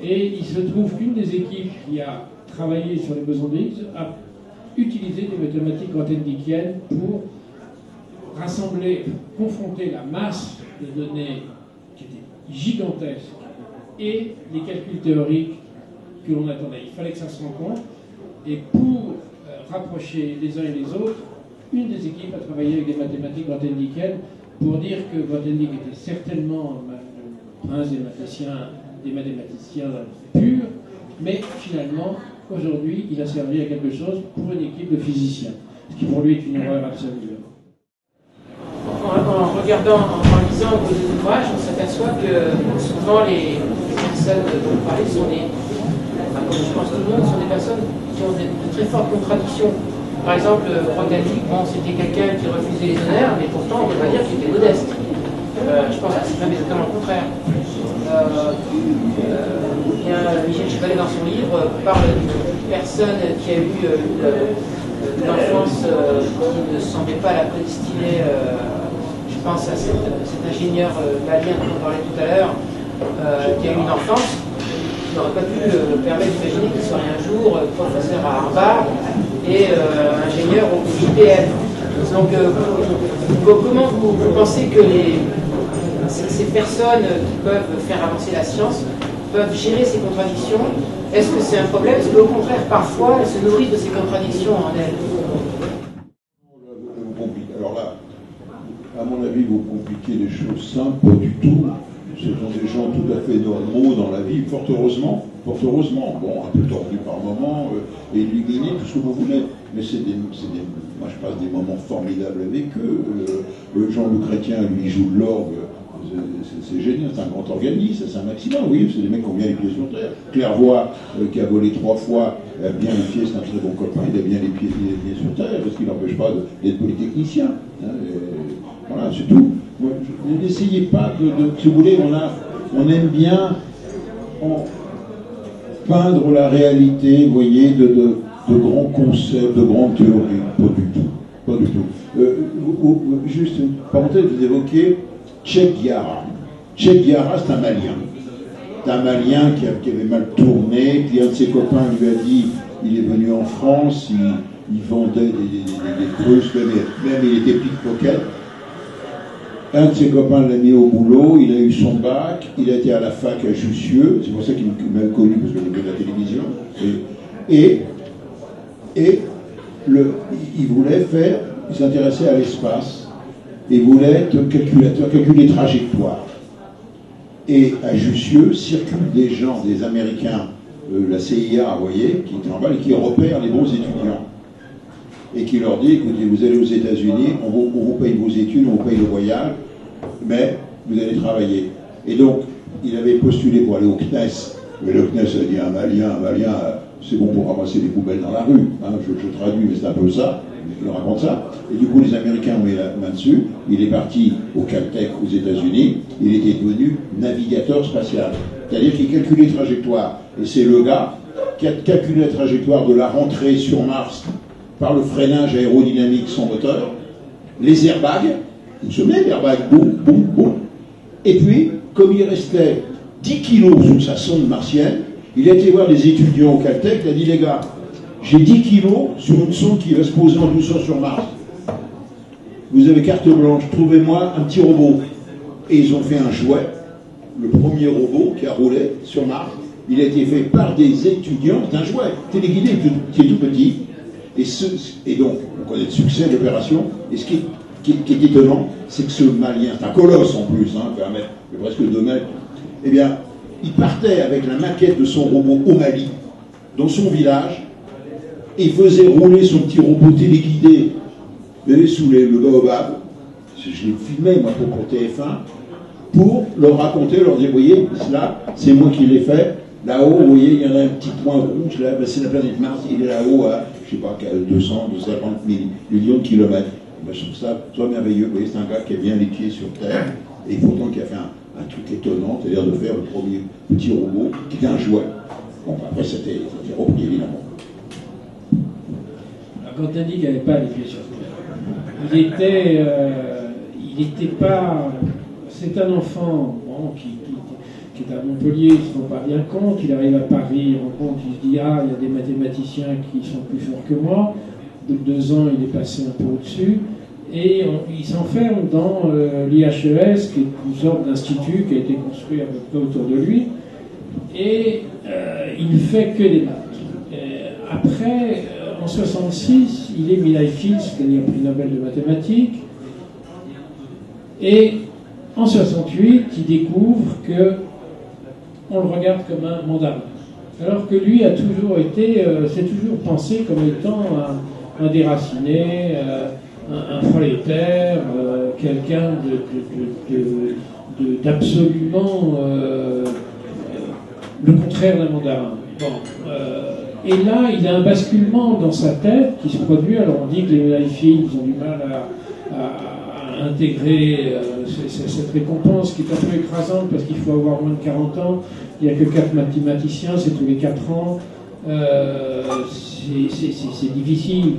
Et il se trouve qu'une des équipes qui a travaillé sur les bosons de Higgs a utilisé des mathématiques grothendiekiennes pour rassembler, confronter la masse des données qui étaient gigantesques et les calculs théoriques que l'on attendait. Il fallait que ça se rencontre. Et pour rapprocher les uns et les autres, une des équipes a travaillé avec des mathématiques grothendiekiennes pour dire que Grothendieck était certainement le prince des mathématiciens purs, mais finalement, aujourd'hui, il a servi à quelque chose pour une équipe de physiciens, ce qui pour lui est une erreur absolue. En regardant, en lisant vos ouvrages, on s'aperçoit que souvent les personnes dont vous parlez sont comme je pense tout le monde, sont des personnes qui ont de très fortes contradictions. Par exemple, Grothendieck, c'était quelqu'un qui refusait les honneurs, mais pourtant on ne peut pas dire qu'il était modeste. Je pense que c'est même exactement le contraire. Michel Chevalet, dans son livre, parle d'une personne qui a eu une enfance qui ne semblait pas la prédestinée. Je pense à cet ingénieur malien dont on parlait tout à l'heure, qui a eu une enfance qui n'aurait pas pu permettre d'imaginer qu'il serait un jour professeur à Harvard et ingénieur au JPL. Donc, comment vous pensez que ces personnes qui peuvent faire avancer la science peuvent gérer ces contradictions? Est-ce que c'est un problème? Est-ce qu'au contraire, parfois, elles se nourrissent de ces contradictions en elles? Alors là, à mon avis, vous compliquez les choses simples, pas du tout. Ce sont des gens tout à fait normaux dans la vie, fort heureusement. Bon, un peu tordus par moments, illuminés, tout ce que vous voulez. Mais moi je passe des moments formidables avec eux. Jean-Luc Chrétien, lui, joue de l'orgue. C'est génial, c'est un grand organiste, c'est un maximum, oui, c'est des mecs qui ont bien les pieds sur terre. Clairvoy, qui a volé 3 fois, a bien les pieds, c'est un très bon copain, il a bien les pieds sur terre, parce qu'il n'empêche pas d'être polytechnicien. Voilà, c'est tout. N'essayez pas si vous voulez, on aime bien peindre la réalité, vous voyez, de grands concepts, de grandes théories. Pas du tout. Juste une parenthèse, vous évoquez Che Guevara. Che Guevara, c'est un Malien. C'est un Malien qui avait mal tourné, puis un de ses copains lui a dit, il est venu en France, il vendait des Russes, même il était pickpocket. Un de ses copains l'a mis au boulot, il a eu son bac, il a été à la fac à Jussieu, c'est pour ça qu'il m'a connu, parce que j'ai vu la télévision, il voulait il s'intéressait à l'espace, il voulait être calculateur, calculer trajectoire. Et à Jussieu circulent des gens, des Américains, la CIA, vous voyez, qui travaillent et qui repèrent les bons étudiants. Et qui leur dit, écoutez, vous allez aux États-Unis, on vous paye vos études, on vous paye le voyage, mais vous allez travailler. Et donc, il avait postulé pour aller au CNES. Mais le CNES a dit, un Malien, c'est bon pour ramasser des poubelles dans la rue. Hein, je traduis, mais c'est un peu ça. Je raconte ça. Et du coup, les Américains ont mis la main dessus. Il est parti au Caltech aux États-Unis. Il était devenu navigateur spatial. C'est-à-dire qu'il calculait trajectoire. Et c'est le gars qui a calculé la trajectoire de la rentrée sur Mars par le freinage aérodynamique sans moteur, les airbags, vous vous souvenez, l'airbag, boum, boum, boum. Et puis, comme il restait 10 kilos sous sa sonde martienne, il a été voir des étudiants au Caltech, il a dit, les gars, j'ai 10 kilos sur une sonde qui va se poser en douceur sur Mars. Vous avez carte blanche, trouvez-moi un petit robot. Et ils ont fait un jouet, le premier robot qui a roulé sur Mars. Il a été fait par des étudiants, c'est un jouet téléguidé qui est tout petit. Et donc, on connaît le succès de l'opération. Et ce qui est étonnant, c'est que ce Malien, c'est un colosse en plus, il fait 1 mètre, il fait presque 2 mètres, eh bien, il partait avec la maquette de son robot au Mali, dans son village, et il faisait rouler son petit robot téléguidé, vous voyez, sous le baobab. Je l'ai filmé, moi, pour TF1, pour leur raconter, leur dire, vous voyez, là, c'est moi qui l'ai fait. Là-haut, vous voyez, il y en a un petit point rouge, là, ben, c'est la planète Mars, il est là-haut, à, je je sais pas, 200, 250 millions de kilomètres. Ben, je trouve ça soit merveilleux. Vous voyez, c'est un gars qui a bien les pieds sur terre, et pourtant qui a fait un truc étonnant, c'est-à-dire de faire le premier petit robot qui était un jouet. Bon, après, c'était repris, évidemment. Alors, quand on dit qu'il n'avait pas les pieds sur terre, il était pas. C'est un enfant bon, qui est à Montpellier, il ne se rend pas bien compte, il arrive à Paris, il rend compte, il se dit ah, il y a des mathématiciens qui sont plus forts que moi. De 2 ans, il est passé un peu au-dessus, et il s'enferme dans l'IHES, qui est une sorte d'institut qui a été construit à peu près autour de lui, et il ne fait que des maths. Après, en 66, il est Milai Fields, qui a eu un prix Nobel de mathématiques, et en 68, il découvre que on le regarde comme un mandarin. Alors que lui a toujours été, s'est toujours pensé comme étant un déraciné, un prolétaire, quelqu'un d'absolument le contraire d'un mandarin. Bon, et là, il a un basculement dans sa tête qui se produit. Alors on dit que les Milai Fields ont du mal à intégrer cette récompense qui est un peu écrasante parce qu'il faut avoir moins de 40 ans, il n'y a que 4 mathématiciens, c'est tous les 4 ans, c'est difficile.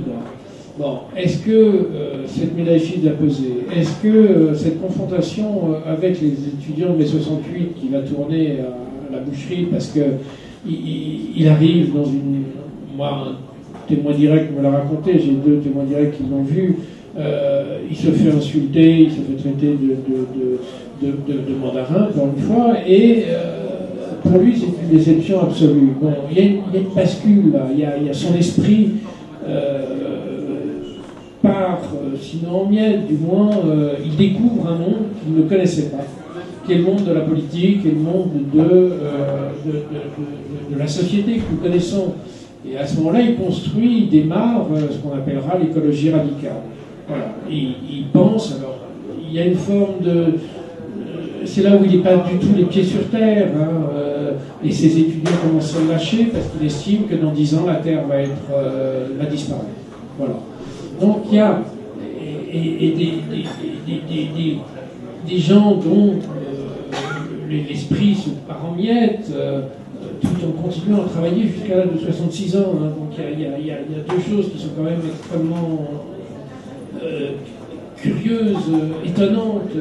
Bon, est-ce que cette médaille Fields a pesé? Est-ce que cette confrontation avec les étudiants de mai 68 qui va tourner à la boucherie parce que il arrive dans une... Moi, un témoin direct me l'a raconté, j'ai 2 témoins directs qui l'ont vu. Il se fait insulter, il se fait traiter de mandarin, encore une fois, et pour lui, c'est une déception absolue. Bon, il y a une bascule, là, il y a son esprit part, sinon en miettes, du moins, il découvre un monde qu'il ne connaissait pas, qui est le monde de la politique, qui est le monde de la société que nous connaissons. Et à ce moment-là, il démarre ce qu'on appellera l'écologie radicale. Voilà. Il pense, alors, il y a une forme de... c'est là où il n'est pas du tout les pieds sur terre, hein, et ses étudiants commencent à le lâcher parce qu'il estime que dans 10 ans, la Terre va disparaître. Voilà. Donc il y a des gens dont l'esprit se part en miettes, tout en continuant à travailler jusqu'à l'âge de 66 ans. Hein. Donc il y a 2 choses qui sont quand même extrêmement curieuses, étonnantes.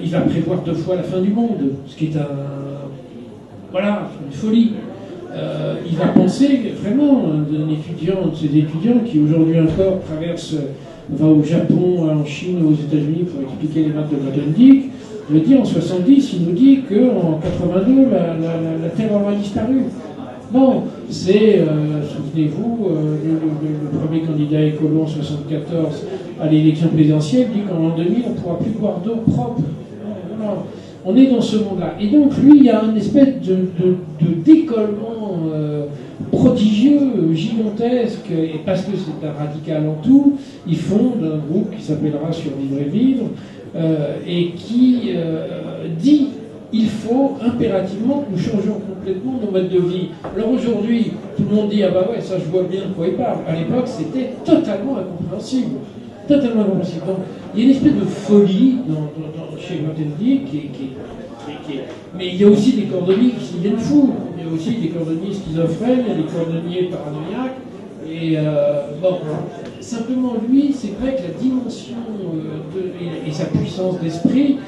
Il va prévoir 2 fois la fin du monde, ce qui est une folie. Il va penser vraiment de ces étudiants qui aujourd'hui encore va au Japon, en Chine, aux États-Unis pour expliquer les maths de Grothendieck. Je dis en 70, il nous dit qu'en 82, la Terre aura disparu. Bon, c'est, souvenez-vous, le premier candidat écolo en 74 à l'élection présidentielle dit qu'en l'an 2000, on ne pourra plus boire d'eau propre. Voilà. On est dans ce monde-là. Et donc, lui, il y a une espèce de décollement prodigieux, gigantesque, et parce que c'est un radical en tout, il fonde un groupe qui s'appellera Survivre et Vivre, et qui dit il faut impérativement que nous changions complètement nos modes de vie. Alors aujourd'hui, tout le monde dit ah bah ouais, ça je vois bien de quoi il parle. À l'époque, c'était totalement incompréhensible. Totalement incompréhensible. Donc, il y a une espèce de folie chez Grothendieck mais il y a aussi des cordonniers qui deviennent fous. Il y a aussi des cordonniers schizophrènes, il y a des cordonniers paranoïaques. Et simplement lui, c'est vrai que la dimension et sa puissance d'esprit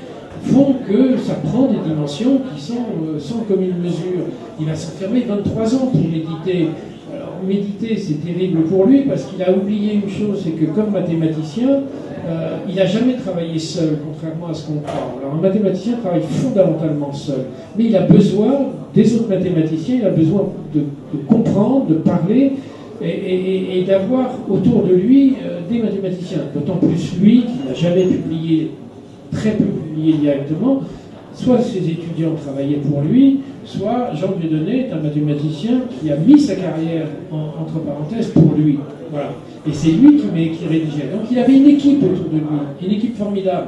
font que ça prend des dimensions qui sont sans commune mesure. Il va s'enfermer 23 ans pour méditer. Alors méditer, c'est terrible pour lui parce qu'il a oublié une chose, c'est que comme mathématicien, il n'a jamais travaillé seul, contrairement à ce qu'on croit. Alors un mathématicien travaille fondamentalement seul, mais il a besoin des autres mathématiciens, il a besoin de comprendre, de parler et d'avoir autour de lui des mathématiciens. D'autant plus lui qui n'a jamais publié, très peu publié directement. Soit ses étudiants travaillaient pour lui, soit Jean Dieudonné est un mathématicien qui a mis sa carrière entre parenthèses pour lui. Voilà. Et c'est lui qui rédigeait. Donc il avait une équipe autour de lui, une équipe formidable.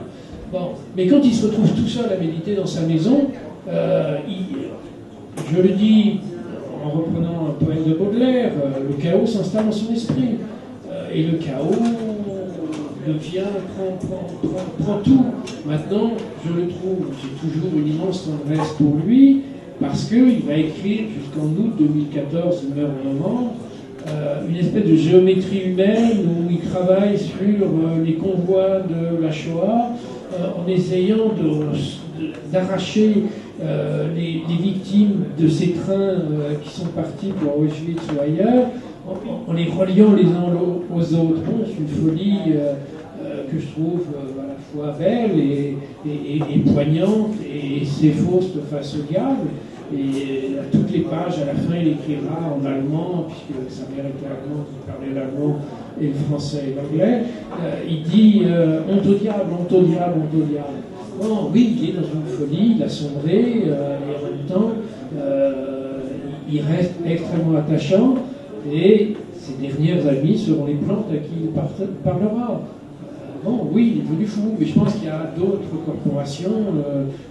Bon. Mais quand il se retrouve tout seul à méditer dans sa maison, je le dis en reprenant un poème de Baudelaire, le chaos s'installe dans son esprit. Et le chaos prend tout. Maintenant, je le trouve, j'ai toujours une immense tendresse pour lui, parce qu'il va écrire jusqu'en août 2014, il meurt en novembre, une espèce de géométrie humaine où il travaille sur les convois de la Shoah, en essayant d'arracher les victimes de ces trains qui sont partis pour Auschwitz ou ailleurs, en les reliant les uns aux autres. Bon, c'est une folie que je trouve à la fois belle et poignante, et c'est fausse face au diable. Et à toutes les pages, à la fin, il écrira en allemand, puisque sa mère était allemande, il parlait l'allemand et le français et l'anglais. Il dit honte au diable, honte au diable, honte au diable. Bon, oui, il est dans une folie, il a sombré, et en même temps, il reste extrêmement attachant, et ses dernières amies seront les plantes à qui il parlera. Bon, oui, il est devenu fou, mais je pense qu'il y a d'autres corporations,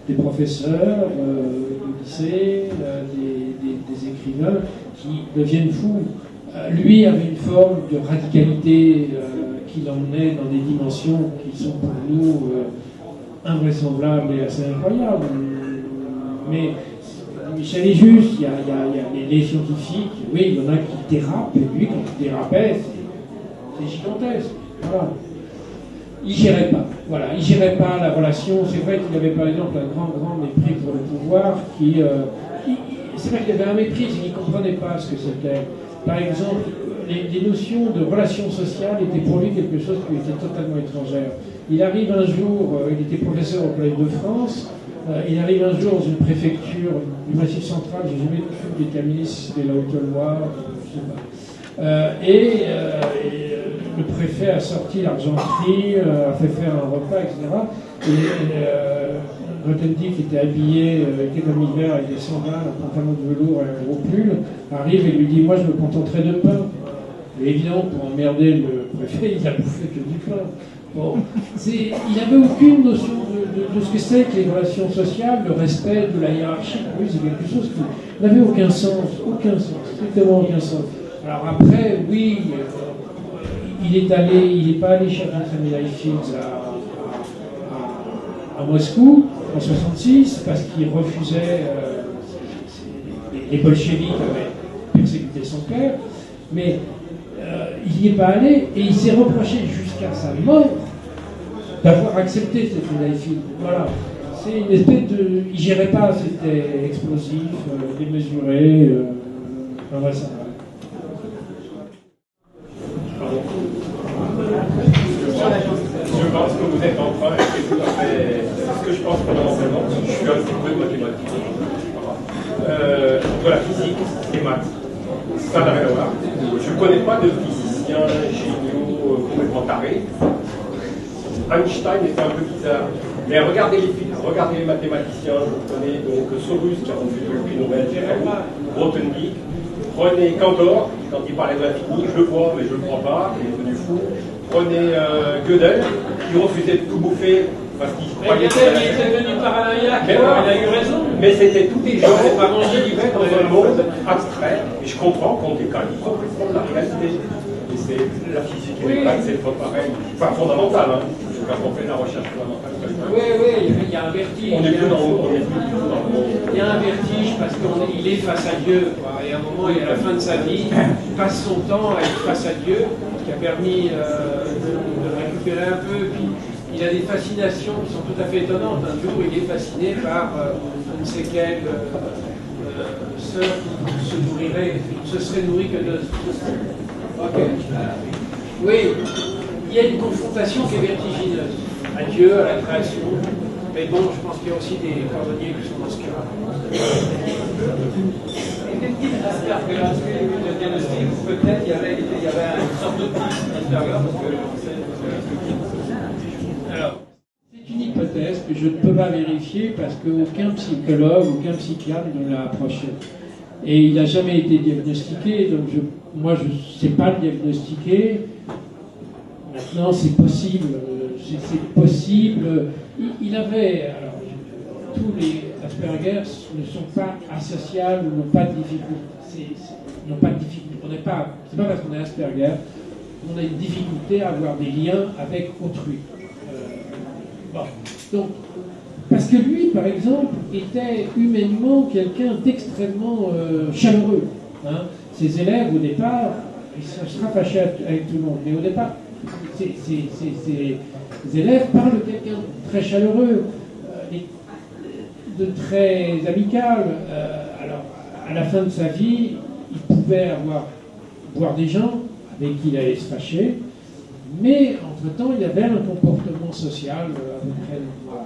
des professeurs du lycée, des écrivains qui deviennent fous. Lui avait une forme de radicalité qui l'emmenait dans des dimensions qui sont pour nous invraisemblables et assez incroyables. Mais Michel est juste, il y a les scientifiques, oui, il y en a qui dérapent, et lui, quand il dérapait, c'est gigantesque. Voilà. Il gérait pas. Voilà, il gérait pas la relation. C'est vrai qu'il avait par exemple un grand mépris pour le pouvoir. C'est vrai qu'il avait un mépris, c'est qu'il ne comprenait pas ce que c'était. Par exemple, les notions de relations sociales étaient pour lui quelque chose qui lui était totalement étrangère. Il arrive un jour, il était professeur au Collège de France. Il arrive un jour dans une préfecture du Massif central. J'ai jamais pu déterminer si c'était la Haute-Loire, je sais pas. Le préfet a sorti l'argenterie, a fait faire un repas, etc. Et Grothendieck était habillé, était comme hiver avec des sandales, un pantalon de velours et un gros pull, arrive et lui dit « Moi, je me contenterai de pain ». Et évidemment, pour emmerder le préfet, il a bouffé que du pain. Bon, il n'avait aucune notion de ce que c'est que les relations sociales, le respect de la hiérarchie. Pour lui, c'est quelque chose qui n'avait aucun sens, strictement aucun sens. Alors après, oui, il n'est pas allé chercher Samuel Fields à Moscou en 1966 parce qu'il refusait, les bolcheviks avaient persécuté son père, mais il n'y est pas allé et il s'est reproché jusqu'à sa mort d'avoir accepté Samuel Fields. Voilà. C'est une espèce de. Il ne gérait pas, c'était explosif, démesuré, invraisemblable. Je pense que vous êtes en train, et c'est tout à fait ce que je pense fondamentalement, je suis un petit peu de mathématiques. De la physique, des maths, ça n'a rien à voir. Je ne connais pas de physiciens géniaux complètement tarés. Einstein était un peu bizarre. Mais regardez les films, regardez les mathématiciens, vous prenez donc Sorus qui a reçu le prix Nobel, Grothendieck, prenez Cantor, quand il parlait de l'infini, je le vois mais je ne le crois pas, il est devenu fou. Prenez Gödel, qui refusait de tout bouffer parce qu'il croyait qu'il était devenu paranoïaque, il a eu raison. Mais c'était tous des gens qui vivaient dans un monde abstrait, et je comprends qu'on décale complètement de la réalité. Et c'est la physique et les maths, c'est pas pareil. Enfin, fondamental, hein. Quand on fait de la recherche fondamentale. Oui, il y a un vertige. On est plus dans le monde. Il y a un vertige parce qu'il est face à Dieu. Quoi. Et à un moment, à la fin de sa vie, il passe son temps à être face à Dieu, qui a permis de récupérer un peu. Puis, il a des fascinations qui sont tout à fait étonnantes. Un jour, il est fasciné par je ne sais quelle sœur qui se serait nourrie que de. Ok. Oui, il y a une confrontation qui est vertigineuse. À Dieu, à la création. Mais bon, je pense qu'il y a aussi des cordonniers qui sont dans ce cas. Qu'est-ce Asperger, est-ce que le diagnostic, peut-être il y avait une sorte de Asperger parce que. Alors, c'est une hypothèse que je ne peux pas vérifier parce qu'aucun psychologue, aucun psychiatre ne l'a approché. Et il n'a jamais été diagnostiqué, donc moi je ne sais pas le diagnostiquer. Maintenant, c'est possible. Il avait, alors, tous les Asperger ne sont pas asociales ou n'ont pas de difficulté. N'ont pas de difficulté. C'est pas parce qu'on est Asperger qu'on a une difficulté à avoir des liens avec autrui. Bon. Donc, parce que lui, par exemple, était humainement quelqu'un d'extrêmement chaleureux. Hein. Ses élèves, au départ, il sera fâché avec tout le monde, mais au départ, ses élèves parlent de quelqu'un de très chaleureux, de très amical. Alors, à la fin de sa vie, il pouvait voir des gens avec qui il allait se fâcher, mais entre-temps, il avait un comportement social à peu près normal.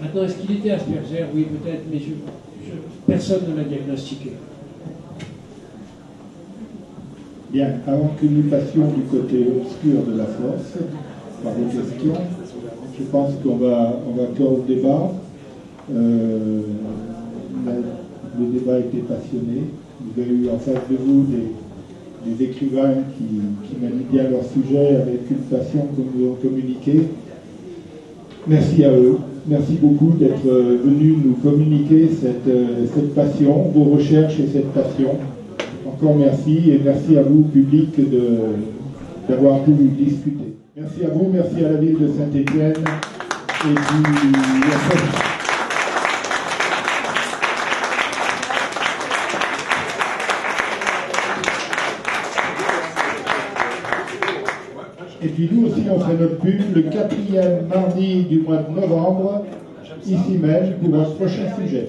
Maintenant, est-ce qu'il était Asperger? Oui, peut-être, mais personne ne l'a diagnostiqué. Bien, avant que nous passions du côté obscur de la force, par vos questions, je pense qu'on va clore le débat. Le débat était passionné. Vous avez eu en face de vous des écrivains qui manient bien leur sujet avec une passion que nous ont communiqué. Merci à eux. Merci beaucoup d'être venus nous communiquer cette passion, vos recherches et cette passion. Encore merci, et merci à vous, public, d'avoir pu discuter. Merci à vous, merci à la ville de Saint-Étienne, et puis Et puis nous aussi, on fait notre pub le 4e mardi du mois de novembre, ici même, pour un prochain sujet.